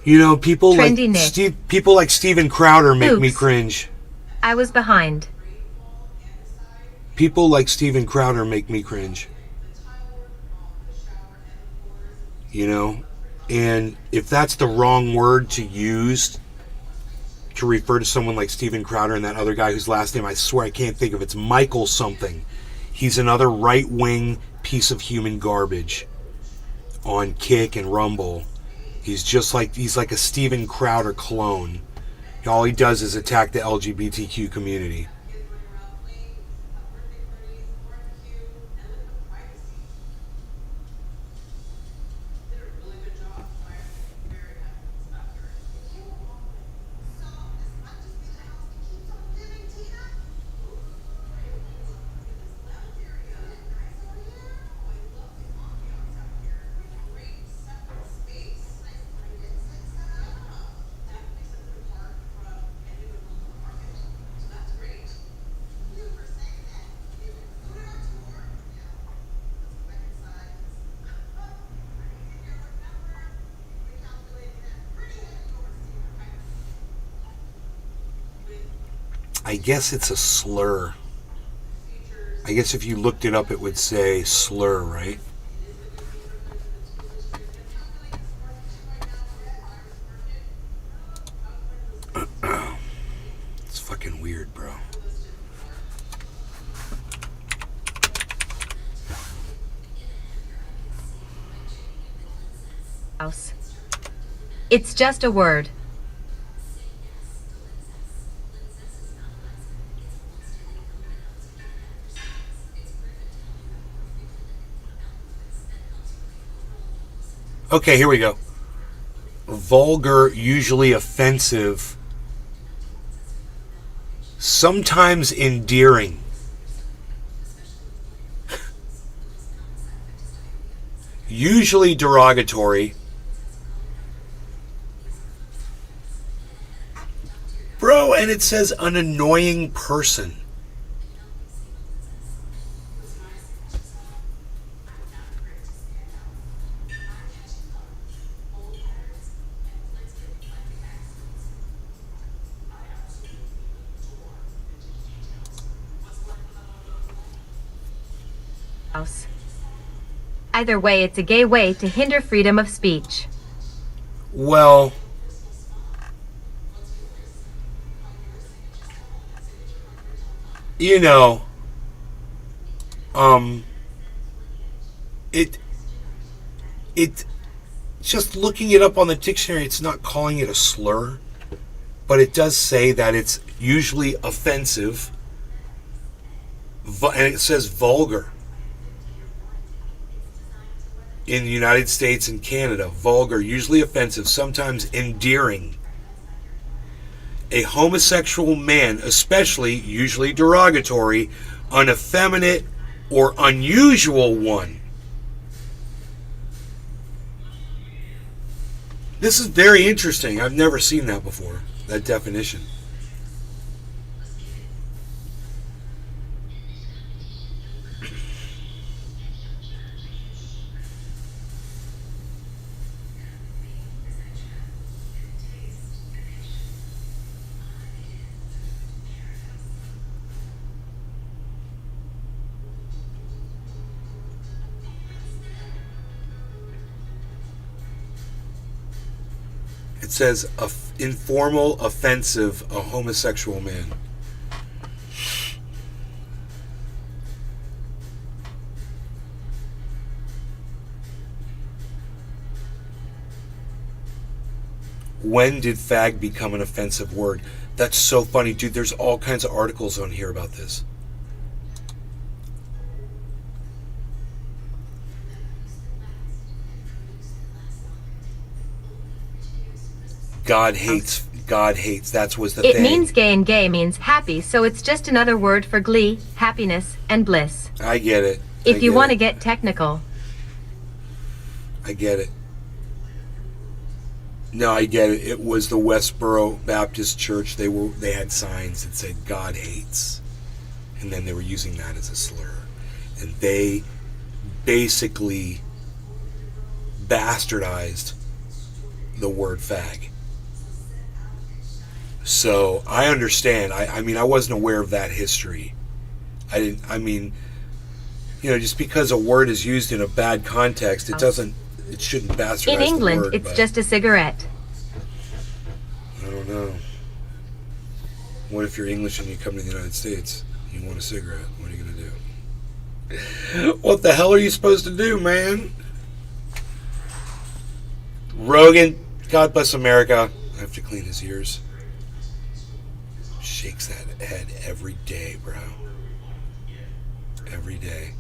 You know, people Trendy Nick. people like Steven Crowder make me Oops. cringe. I was behind. People like Steven Crowder make me cringe. You know? And if that's the wrong word to use to refer to someone like Steven Crowder and that other guy whose last name I swear I can't think of, it's Michael something. He's another right-wing piece of human garbage on Kick and Rumble. He's like a Steven Crowder clone. All he does is attack the LGBTQ community. I guess it's a slur. I guess if you looked it up, it would say slur, right? It's fucking weird, bro. House. It's just a word. Okay, here we go. Vulgar, usually offensive, sometimes endearing. Usually derogatory. Bro, and it says an annoying person. House. Either way, it's a gay way to hinder freedom of speech. Well, you know, it just looking it up on the dictionary, it's not calling it a slur, but it does say that it's usually offensive, and it says vulgar. In the United States and Canada, vulgar, usually offensive, sometimes endearing. A homosexual man, especially, usually derogatory, an effeminate or unusual one. This is very interesting. I've never seen that before, that definition. It says informal, offensive, a homosexual man. When did fag become an offensive word? That's so funny, dude. There's all kinds of articles on here about this. God hates. That was the It thing. means gay, and gay means happy, so it's just another word for glee, happiness, and bliss. I get it. If you want to get technical. I get it. No, I get it. It was the Westboro Baptist Church. They had signs that said God hates. And then they were using that as a slur. And they basically bastardized the word fag. So I understand. I mean, I wasn't aware of that history. Just because a word is used in a bad context, it shouldn't bastardize In England, the word, it's just a cigarette. I don't know. What if you're English and you come to the United States? You want a cigarette? What are you going to do? What the hell are you supposed to do, man? Rogan, God bless America. I have to clean his ears. Shakes that head every day, bro. Every day.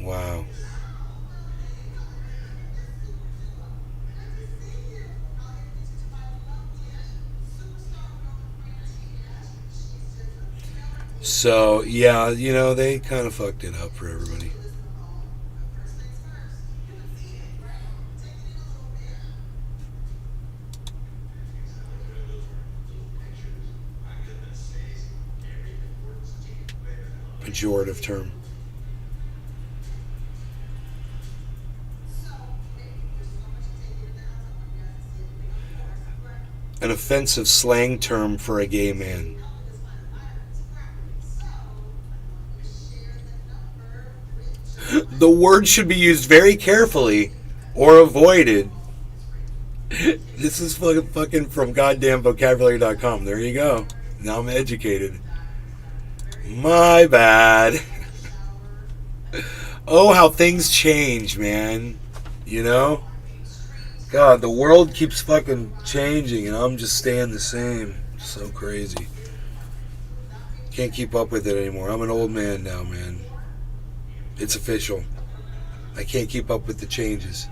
Wow. So, yeah, they kind of fucked it up for everybody. Pejorative term. An offensive slang term for a gay man. The word should be used very carefully or avoided. This is fucking from goddamnvocabulary.com. There you go. Now I'm educated. My bad. Oh, how things change, man. God, the world keeps fucking changing and I'm just staying the same. So crazy. Can't keep up with it anymore. I'm an old man now, man. It's official. I can't keep up with the changes.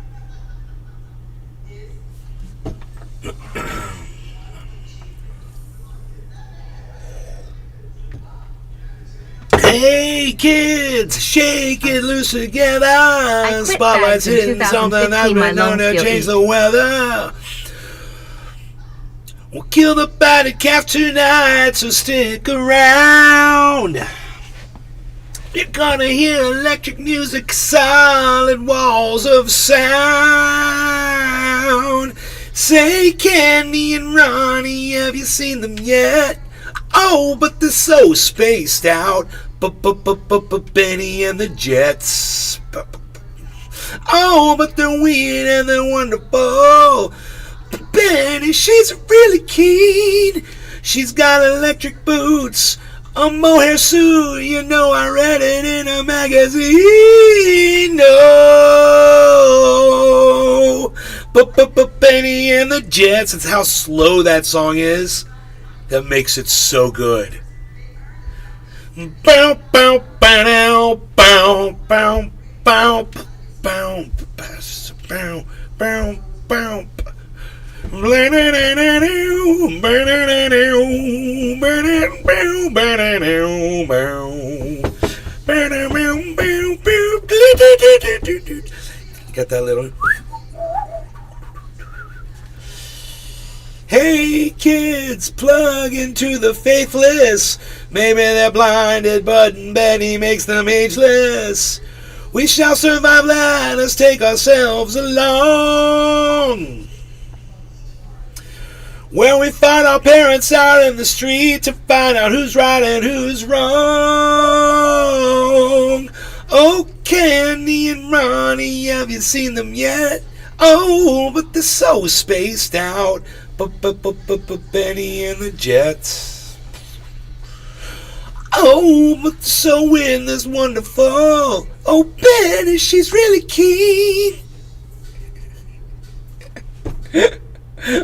Hey kids, shake it loose together. Spotlight's hitting something that's been known to change the weather. We'll kill the battered calf tonight, so stick around. You're gonna hear electric music, solid walls of sound. Say, Candy and Ronnie, have you seen them yet? Oh, but they're so spaced out. Benny and the Jets. Oh, but they're weird and they're wonderful. Benny, she's really keen. She's got electric boots, a mohair suit. I read it in a magazine. No, but Benny and the Jets. It's how slow that song is that makes it so good. Bow, bow, bow, bow, bow, bow, bow, bow, bow, bow. Got that little. Hey kids, plug into the faithless. Maybe they're blinded, but Benny makes them ageless. We shall survive, let us take ourselves along. Where we fight our parents out in the street to find out who's right and who's wrong. Oh, Candy and Ronnie, have you seen them yet? Oh, but they're so spaced out. Benny and the Jets. Oh, but they're so in this wonderful. Oh, Benny, she's really keen.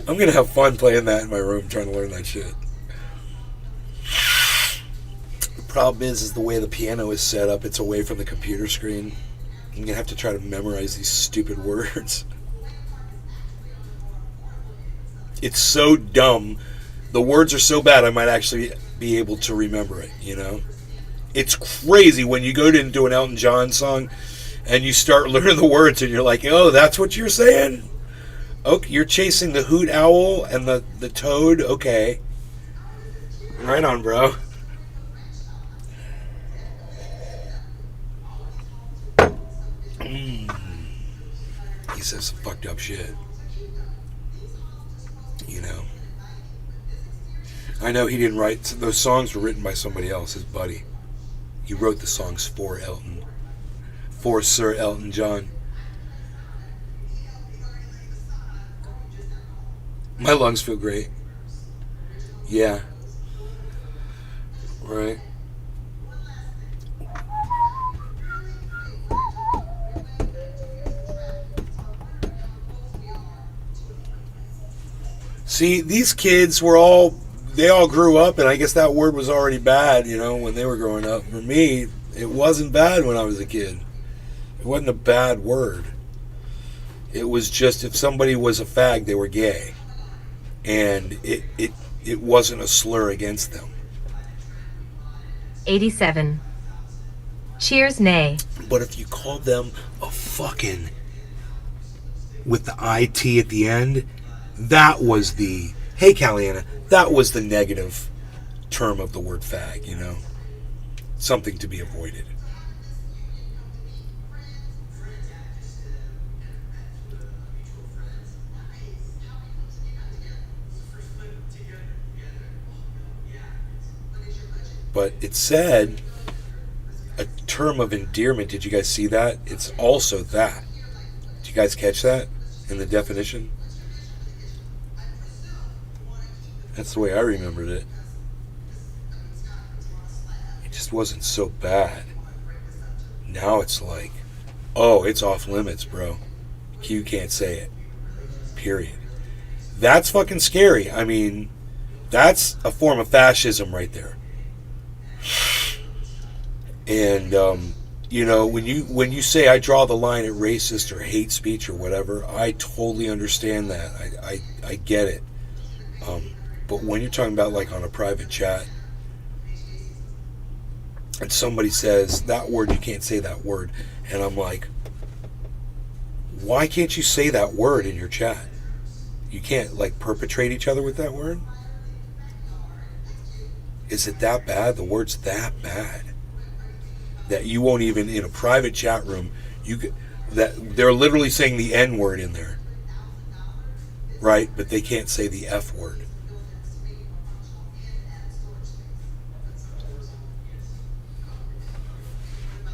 I'm gonna have fun playing that in my room, trying to learn that shit. Problem is the way the piano is set up, it's away from the computer screen. I'm going to have to try to memorize these stupid words. It's so dumb. The words are so bad, I might actually be able to remember it, you know? It's crazy when you go into an Elton John song and you start learning the words and you're like, oh, that's what you're saying? Okay, you're chasing the hoot owl and the toad? Okay. Right on, bro. He says some fucked up shit. You know. I know he didn't write... Those songs were written by somebody else, his buddy. He wrote the songs for Elton. For Sir Elton John. My lungs feel great. Yeah. Right. See, these kids were they all grew up, and I guess that word was already bad, you know, when they were growing up. For me, it wasn't bad when I was a kid. It wasn't a bad word. It was just if somebody was a fag, they were gay. And it wasn't a slur against them. 87. Cheers, nay. But if you called them a fucking with the IT at the end, that was the, hey, Caliana, that was the negative term of the word fag, you know? Something to be avoided. But it said a term of endearment. Did you guys see that? It's also that. Did you guys catch that in the definition? That's the way I remembered it. It just wasn't so bad. Now it's like, oh, it's off limits, bro. You can't say it. Period. That's fucking scary. I mean, that's a form of fascism right there. And you know, when you say I draw the line at racist or hate speech or whatever, I totally understand that. I get it. But when you're talking about like on a private chat and somebody says that word, you can't say that word, and I'm like, why can't you say that word in your chat? You can't like perpetrate each other with that word? Is it that bad? The word's that bad that you won't even in a private chat room that they're literally saying the N word in there, right? But they can't say the F word.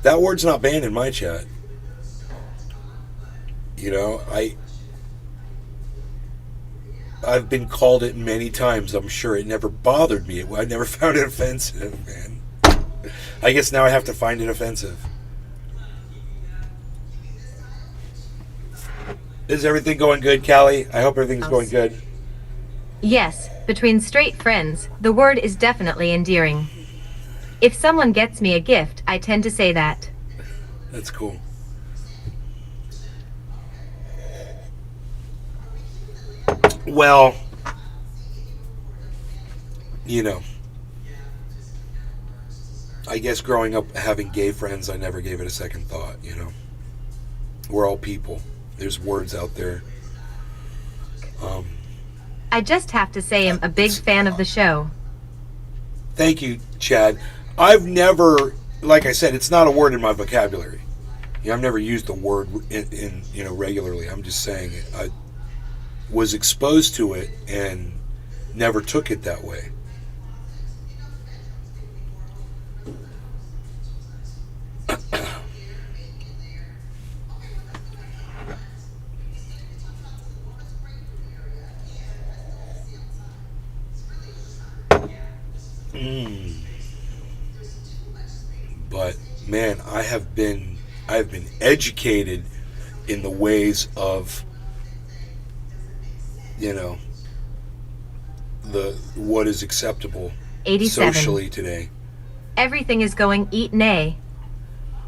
That word's not banned in my chat. You know, I've been called it many times. I'm sure it never bothered me. I never found it offensive, man. I guess now I have to find it offensive. Is everything going good, Callie? I hope everything's going good. Yes, between straight friends, the word is definitely endearing. If someone gets me a gift, I tend to say that. That's cool. Well, you know, I guess growing up having gay friends, I never gave it a second thought, you know. We're all people. There's words out there. I just have to say I'm a big fan of the show. Thank you, Chad. I've never, like I said, it's not a word in my vocabulary. I've never used the word in you know, regularly. I'm just saying it. I was exposed to it and never took it that way. But man, I've been educated in the ways of, you know, what is acceptable 87. Socially today. Everything is going eat nay.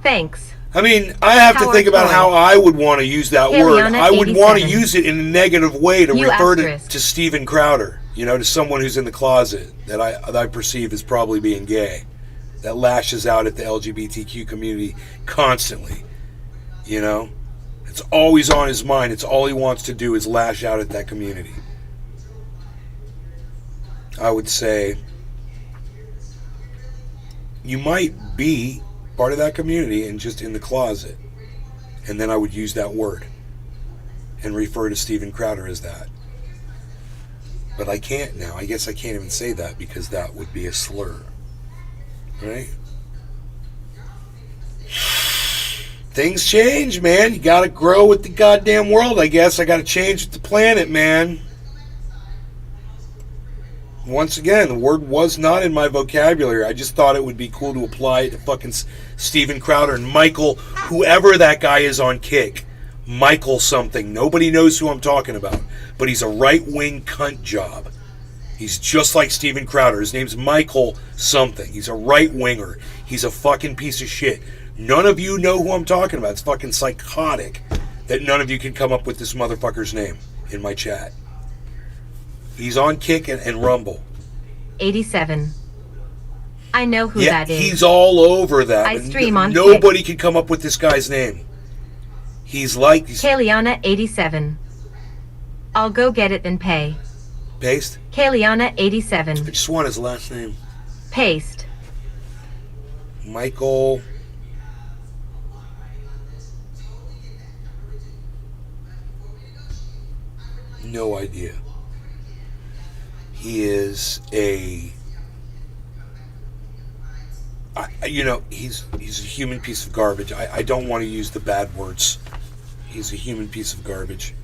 Thanks. I mean, I have to Howard think about Troy. how I would want to use that word. Kaliana, I would want to 87. use it in a negative way to You refer asterisk. to Steven Crowder, you know, to someone who's in the closet that I perceive as probably being gay, that lashes out at the LGBTQ community constantly, you know? It's always on his mind. It's all he wants to do is lash out at that community. I would say you might be part of that community and just in the closet. And then I would use that word and refer to Steven Crowder as that. But I can't now. I guess I can't even say that because that would be a slur. Right? Things change, man. You gotta grow with the goddamn world, I guess. I gotta change with the planet, man. Once again, the word was not in my vocabulary. I just thought it would be cool to apply it to fucking Steven Crowder and Michael, whoever that guy is on Kick. Michael something. Nobody knows who I'm talking about. But he's a right-wing cunt job. He's just like Steven Crowder. His name's Michael something. He's a right-winger. He's a fucking piece of shit. None of you know who I'm talking about. It's fucking psychotic that none of you can come up with this motherfucker's name in my chat. He's on Kick and Rumble. 87. I know who Yeah, that is. he's all over that. I but stream on nobody can come up with this guy's name. He's like... Kaliana 87. I'll go get it and pay. Paste? Kaliana 87. I just want his last name. Paste. Michael... No idea. He is a... he's a human piece of garbage. I don't want to use the bad words. He's a human piece of garbage.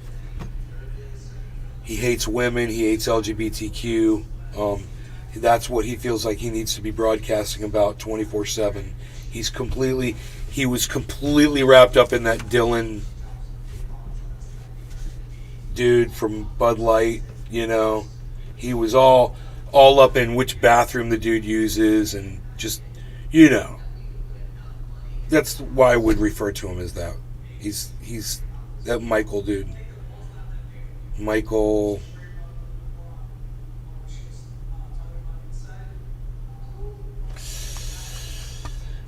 He hates women. He hates LGBTQ. That's what he feels like he needs to be broadcasting about 24/7. He was completely wrapped up in that Dylan dude from Bud Light, you know. He was all up in which bathroom the dude uses and just, you know. That's why I would refer to him as that. He's that Michael dude. Michael...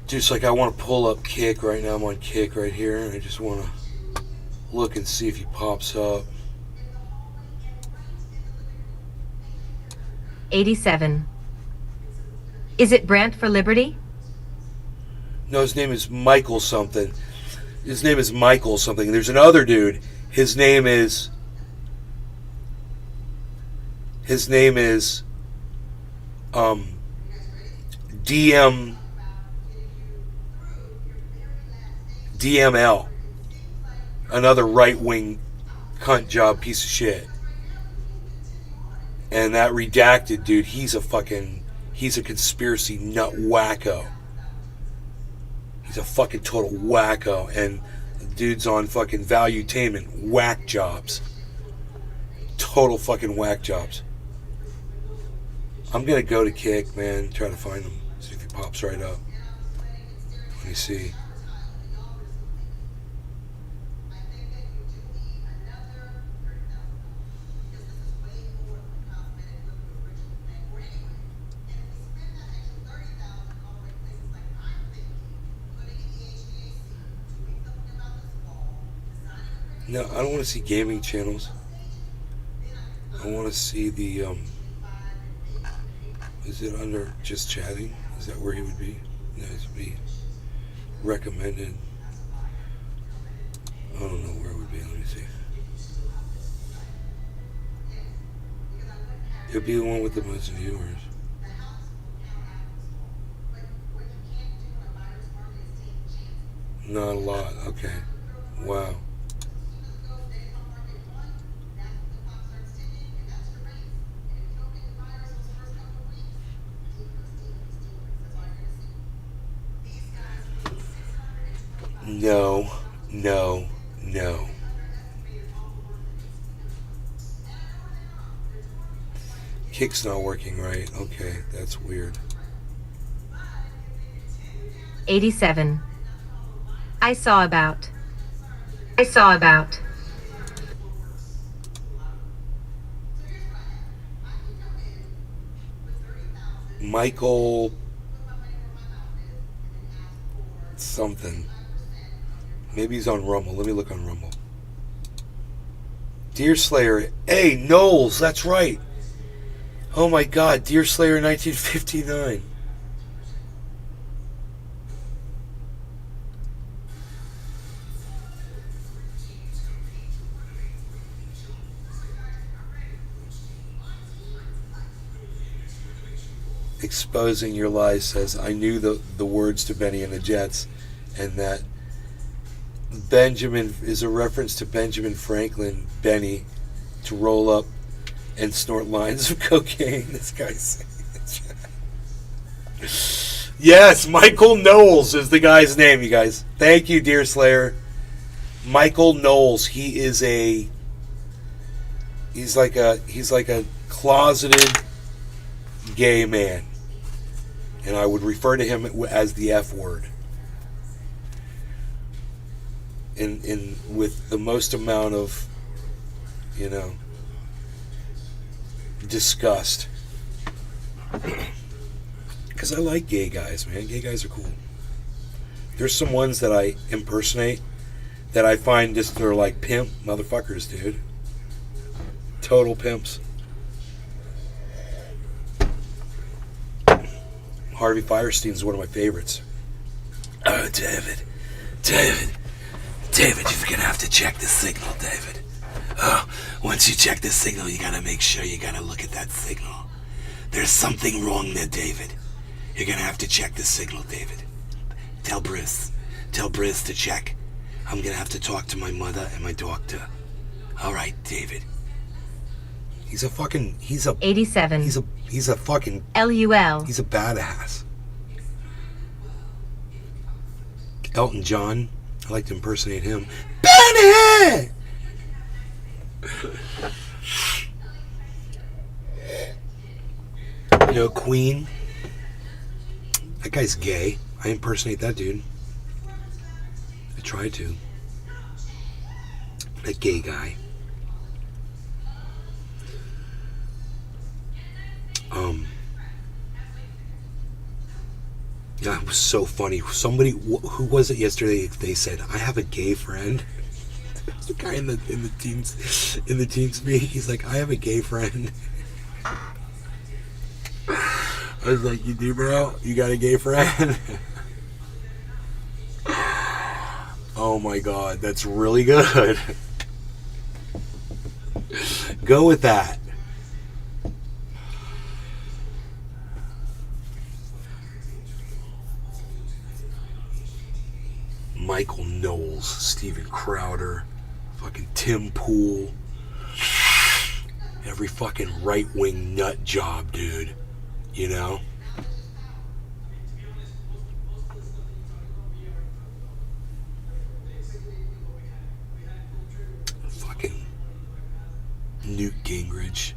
Just like I want to pull up Kick right now. I'm on Kick right here. And I just want to look and see if he pops up. 87. Is it Brant for Liberty? No, his name is Michael something. His name is Michael something. There's another dude. His name is DML. Another right-wing cunt job piece of shit. And that redacted dude, he's a conspiracy nut wacko. He's a fucking total wacko. And the dude's on fucking valuetainment whack jobs. Total fucking whack jobs. I'm gonna go to Kick, man, try to find him. See if he pops right up. Let me see. No, I don't want to see gaming channels. I want to see the, is it under just chatting? Is that where he would be? No, it would be recommended. I don't know where it would be. Let me see. It would be the one with the most viewers. Not a lot. Okay. Wow. No. Kick's not working right. Okay, that's weird. 87. I saw about. I saw about. Michael something. Maybe he's on Rumble. Let me look on Rumble. Deerslayer. Hey, Knowles, that's right. Oh my God, Deerslayer 1959. Exposing Your Lies says, I knew the words to Benny and the Jets, and that Benjamin is a reference to Benjamin Franklin, Benny, to roll up and snort lines of cocaine. This guy's saying. Yes, Michael Knowles is the guy's name, you guys. Thank you, Deerslayer. Michael Knowles. He's like a closeted gay man. And I would refer to him as the F word. In with the most amount of, disgust. Because I like gay guys, man. Gay guys are cool. There's some ones that I impersonate that I find just they're like pimp motherfuckers, dude. Total pimps. Harvey Firestein's one of my favorites. Oh, David, you're gonna have to check the signal, David. Oh, once you check the signal, you gotta make sure you gotta look at that signal. There's something wrong there, David. You're gonna have to check the signal, David. Tell Briss to check. I'm gonna have to talk to my mother and my doctor. All right, David. He's a 87. He's a fucking LUL. He's a badass. Elton John. I like to impersonate him. Benny! Queen. That guy's gay. I impersonate that dude. I try to. That gay guy. Yeah, it was so funny. Somebody, who was it yesterday? They said, "I have a gay friend." The guy in the teams meeting, he's like, "I have a gay friend." I was like, "You do, bro? You got a gay friend?" Oh my God, that's really good. Go with that. Michael Knowles, Steven Crowder, fucking Tim Pool, every fucking right-wing nut job, dude, Fucking Newt Gingrich.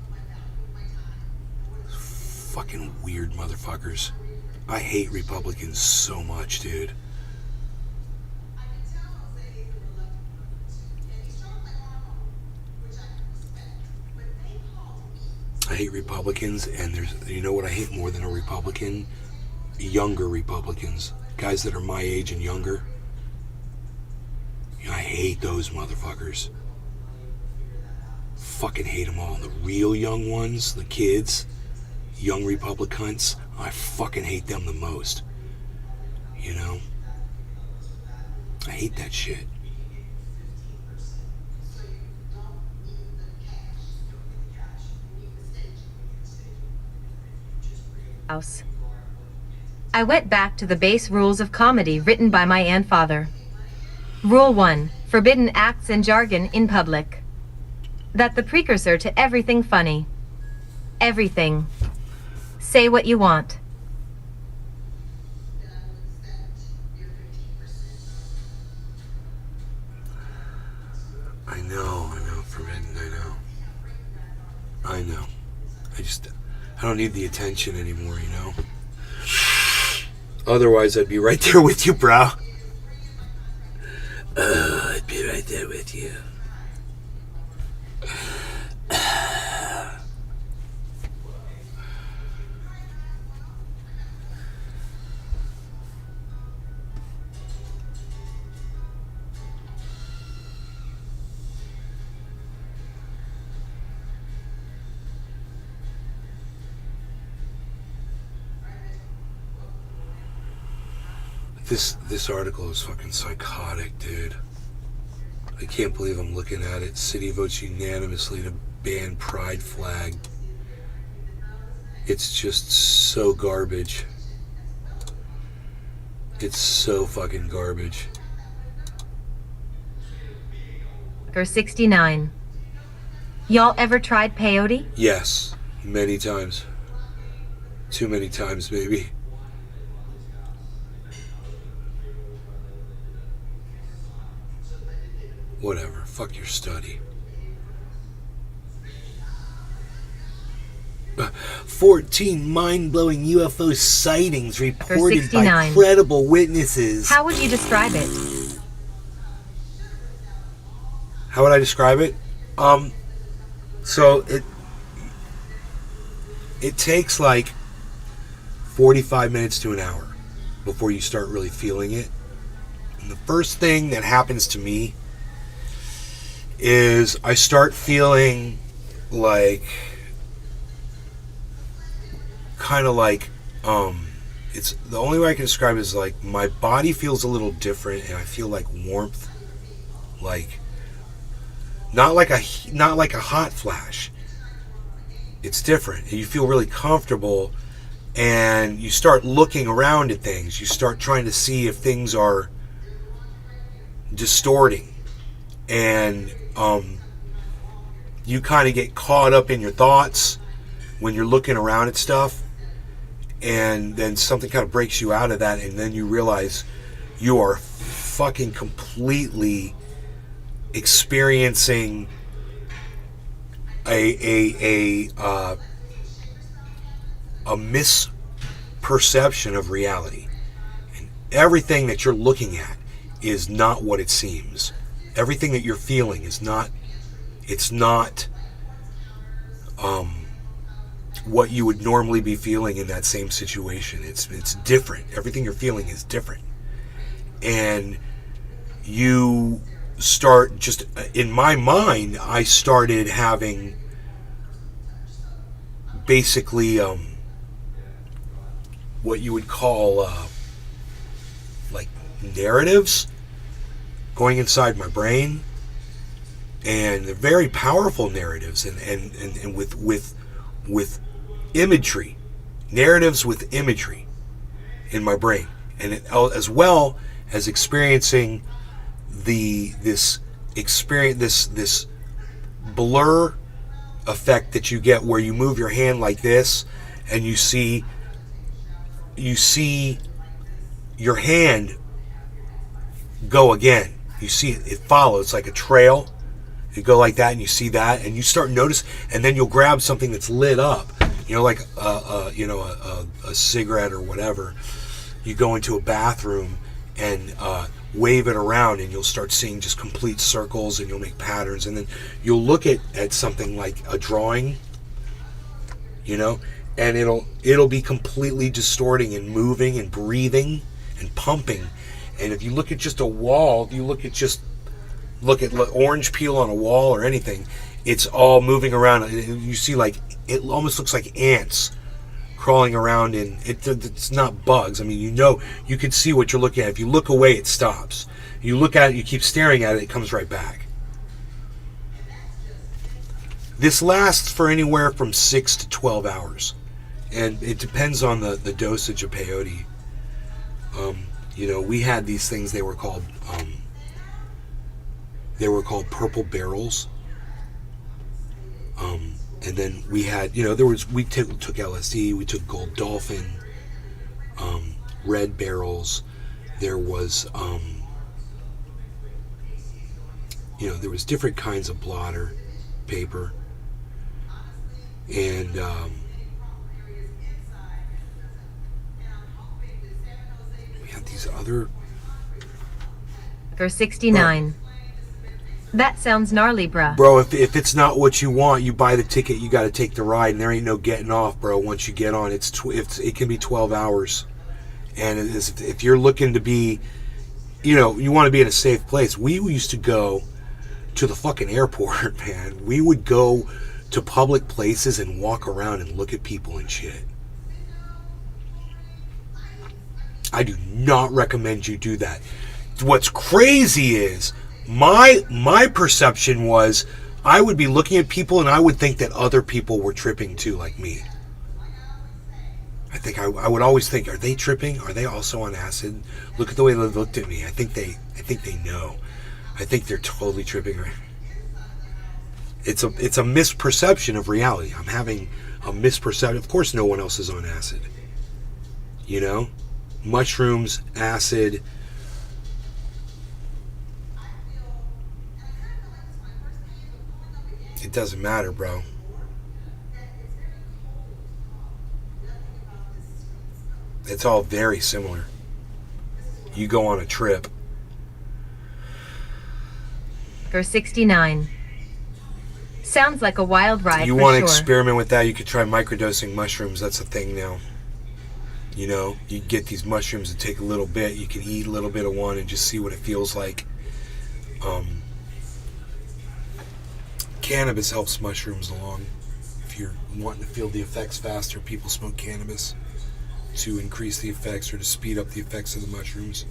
Fucking weird motherfuckers. I hate Republicans so much, dude. I hate Republicans, and you know what I hate more than a Republican? Younger Republicans. Guys that are my age and younger. I hate those motherfuckers. Fucking hate them all. The real young ones, the kids, young Republicans, I fucking hate them the most. I hate that shit. House. I went back to the base rules of comedy written by my grandfather. Rule 1. Forbidden acts and jargon in public. That the precursor to everything funny. Everything. Say what you want. I know, forbidden, I know. I don't need the attention anymore, Otherwise, I'd be right there with you, bro. I'd be right there with you. This article is fucking psychotic, dude. I can't believe I'm looking at it. City votes unanimously to ban pride flag. It's just so garbage. It's so fucking garbage. Or 69. Y'all ever tried peyote? Yes, many times. Too many times, maybe. Whatever. Fuck your study. 14 mind-blowing UFO sightings reported by credible witnesses. How would you describe it? How would I describe it? So it takes like 45 minutes to an hour before you start really feeling it. And the first thing that happens to me is I start feeling like kind of like it's the only way I can describe it is like my body feels a little different and I feel like warmth, like not like a hot flash. It's different. You feel really comfortable and you start looking around at things. You start trying to see if things are distorting. And you kind of get caught up in your thoughts when you're looking around at stuff, and then something kind of breaks you out of that, and then you realize you are fucking completely experiencing a misperception of reality, and everything that you're looking at is not what it seems. Everything that you're feeling is not, it's not what you would normally be feeling in that same situation. It's different. Everything you're feeling is different. And you start just, in my mind, I started having basically what you would call like narratives going inside my brain, and they're very powerful narratives, and with imagery, narratives with imagery in my brain, and as well as experiencing this blur effect that you get where you move your hand like this and you see your hand go again. You see it follow. It's like a trail. You go like that and you see that and you start notice, and then you'll grab something that's lit up, like a cigarette or whatever. You go into a bathroom and wave it around, and you'll start seeing just complete circles, and you'll make patterns, and then you'll look at something like a drawing, and it'll be completely distorting and moving and breathing and pumping. And if you look at just a wall, look at orange peel on a wall or anything, it's all moving around. You see, like, it almost looks like ants crawling around, and it's not bugs. I mean, you can see what you're looking at. If you look away, it stops. You look at it, you keep staring at it, it comes right back. This lasts for anywhere from 6 to 12 hours, and it depends on the dosage of peyote. We had these things. They were called purple barrels. And then we had, we took LSD, we took gold dolphin, red barrels. There was, there was different kinds of blotter paper, and these other... Or 69. That sounds gnarly, bruh. Bro, if it's not what you want, you buy the ticket, you got to take the ride, and there ain't no getting off, bro. Once you get on, it can be 12 hours. And if you're looking to be, you know, you want to be in a safe place. We used to go to the fucking airport, man. We would go to public places and walk around and look at people and shit. I do not recommend you do that. What's crazy is my perception was I would be looking at people and I would think that other people were tripping too, like me. I think I would always think, are they tripping? Are they also on acid? Look at the way they looked at me. I think they know. I think they're totally tripping. It's a misperception of reality. I'm having a misperception. Of course, no one else is on acid. You know, mushrooms, acid. It doesn't matter, bro. It's all very similar. You go on a trip. Or 69. Sounds like a wild ride. You for want to sure. experiment with that, you could try microdosing mushrooms. That's a thing now. You know, you get these mushrooms and take a little bit. You can eat a little bit of one and just see what it feels like. Cannabis helps mushrooms along. If you're wanting to feel the effects faster, people smoke cannabis to increase the effects or to speed up the effects of the mushrooms.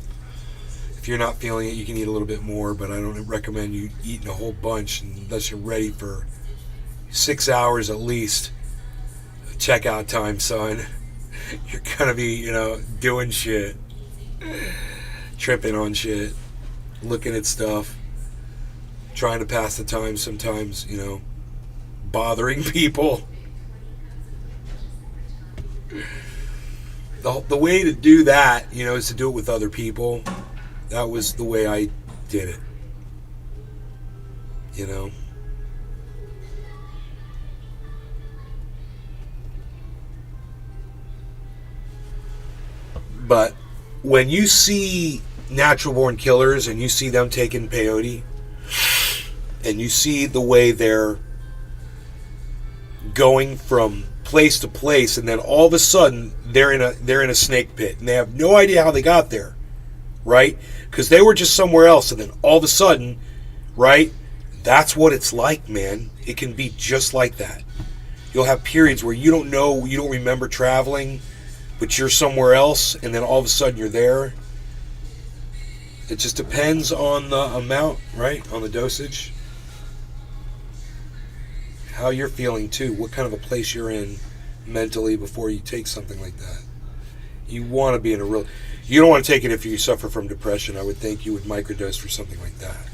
If you're not feeling it, you can eat a little bit more, but I don't recommend you eating a whole bunch unless you're ready for 6 hours at least. Checkout time, son. You're gonna be, you know, doing shit, tripping on shit, looking at stuff, trying to pass the time sometimes, you know, bothering people. The way to do that, you know, is to do it with other people. That was the way I did it. You know? But when you see natural born killers and you see them taking peyote and you see the way they're going from place to place, and then all of a sudden they're in a snake pit and they have no idea how they got there, right? Because they were just somewhere else, and then all of a sudden, right? That's what it's like, man. It can be just like that. You'll have periods where you don't know, you don't remember traveling, but you're somewhere else, and then all of a sudden you're there. It just depends on the amount, right? On the dosage. How you're feeling too, what kind of a place you're in mentally before you take something like that. You want to be in a real... You don't want to take it if you suffer from depression. I would think you would microdose for something like that.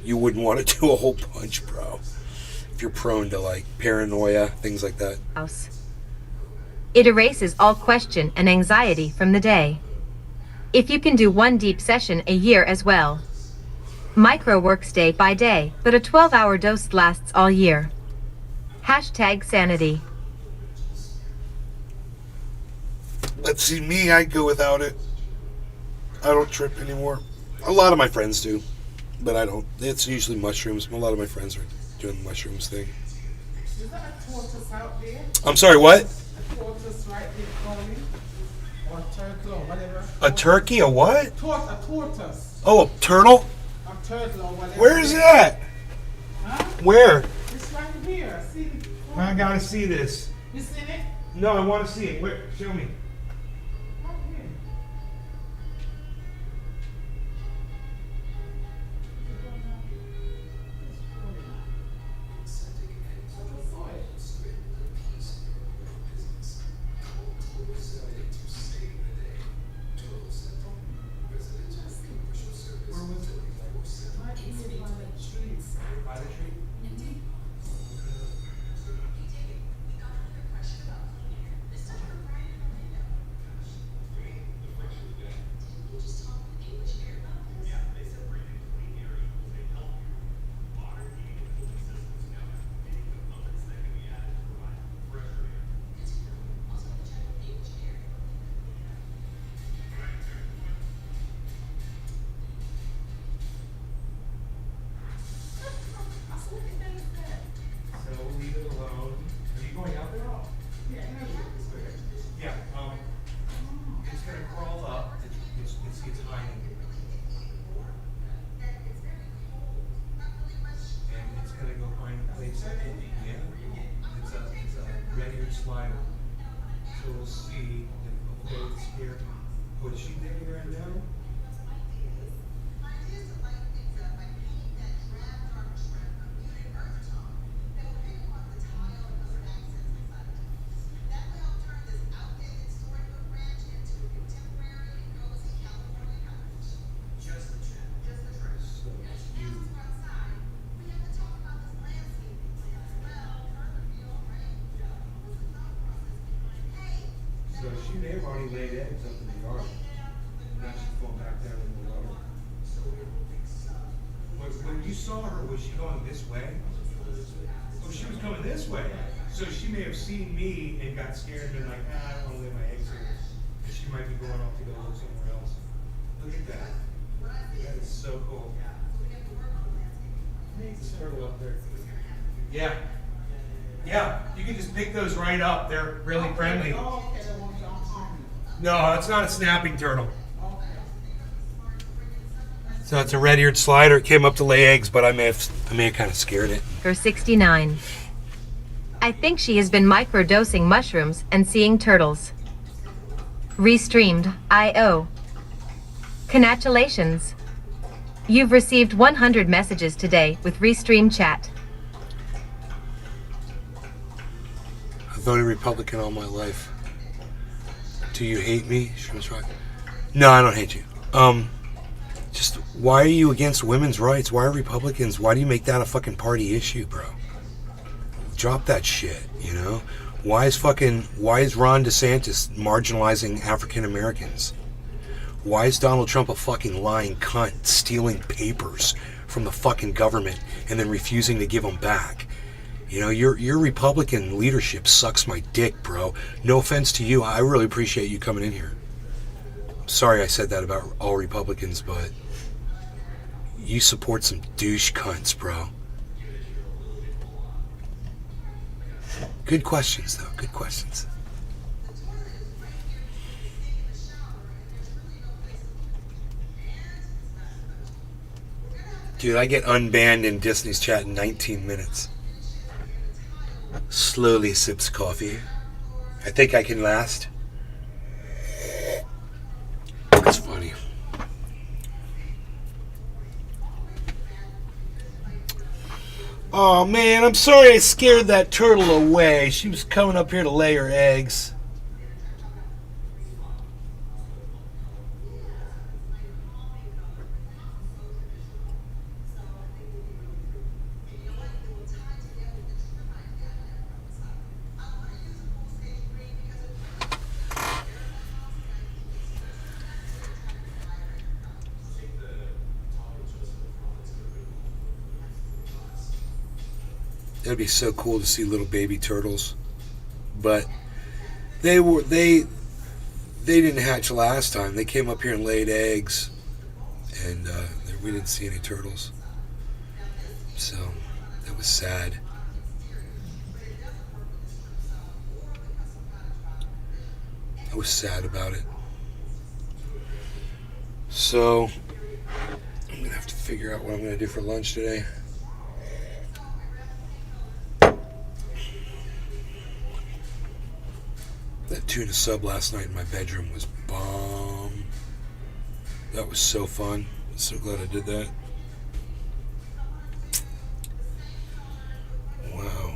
You wouldn't want to do a whole bunch, bro. If you're prone to like paranoia, things like that. It erases all question and anxiety from the day. If you can do one deep session a year as well. Micro works day by day, but a 12-hour dose lasts all year. #sanity. Let's see, me, I'd go without it. I don't trip anymore. A lot of my friends do, but I don't. It's usually mushrooms. A lot of my friends are doing the mushrooms thing. Is that a tortoise out there? I'm sorry, what? A tortoise right there calling? Or a turtle or whatever? A turkey? A what? A tortoise. Oh, a turtle? A turtle or whatever. Where is it at? Huh? Where? It's right here. See? I gotta see this. You seen it? No, I want to see it. Where? Show me. Right here. slider. So we'll see if it's here. What is she thinking right now? So she may have already laid eggs up in the yard. Now she's going back down in the water. When you saw her, was she going this way? Oh, she was coming this way. So she may have seen me and got scared and been like, I don't want to lay my eggs here. And she might be going off to go look somewhere else. Look at that. That is so cool. This turtle up there. Yeah. Yeah, you can just pick those right up. They're really friendly. Oh, okay, that one's on. No, it's not a snapping turtle. So it's a red-eared slider. It came up to lay eggs, but I may have kind of scared it. For 69. I think she has been microdosing mushrooms and seeing turtles. Restreamed, I.O. Congratulations. You've received 100 messages today with Restream chat. I voted Republican all my life. Do you hate me? She was right. No, I don't hate you. Just why are you against women's rights? Why are Republicans? Why do you make that a fucking party issue, bro? Drop that shit, you know? Why is Ron DeSantis marginalizing African Americans? Why is Donald Trump a fucking lying cunt stealing papers from the fucking government and then refusing to give them back? You know, your Republican leadership sucks my dick, bro. No offense to you. I really appreciate you coming in here. Sorry I said that about all Republicans, but you support some douche cunts, bro. Good questions, though. Good questions. Dude, I get unbanned in Disney's chat in 19 minutes. Slowly sips coffee. I think I can last. That's funny. Oh man, I'm sorry I scared that turtle away. She was coming up here to lay her eggs. It'd be so cool to see little baby turtles, but they didn't hatch last time. They came up here and laid eggs, and we didn't see any turtles. So that was sad. I was sad about it. So I'm gonna have to figure out what I'm gonna do for lunch today. That tuna sub last night in my bedroom was bomb. That was so fun. I'm so glad I did that. Wow.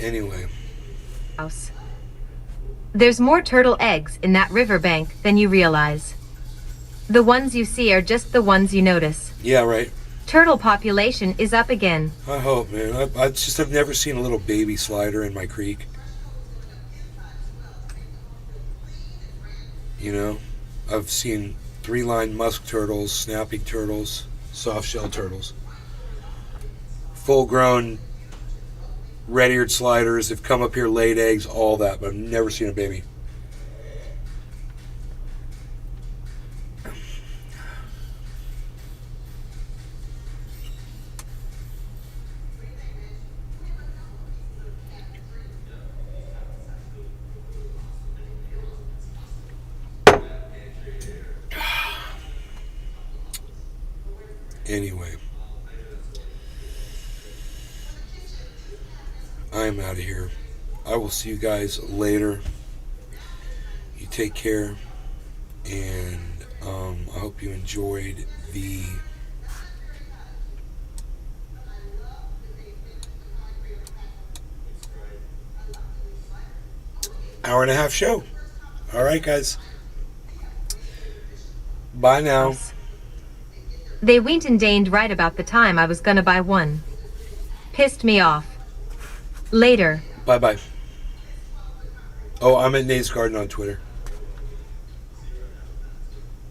Anyway. House. There's more turtle eggs in that riverbank than you realize. The ones you see are just the ones you notice. Yeah, right. Turtle population is up again. I hope, man. I've never seen a little baby slider in my creek. You know, I've seen 3-line musk turtles, snapping turtles, soft shell turtles. Full-grown red-eared sliders have come up here, laid eggs, all that, but I've never seen a baby. Anyway. I'm out of here. I will see you guys later. You take care. And I hope you enjoyed the hour and a half show. All right, guys. Bye now. They went and deigned right about the time I was gonna buy one. Pissed me off. Later. Bye-bye. Oh, I'm at Nate's Garden on Twitter.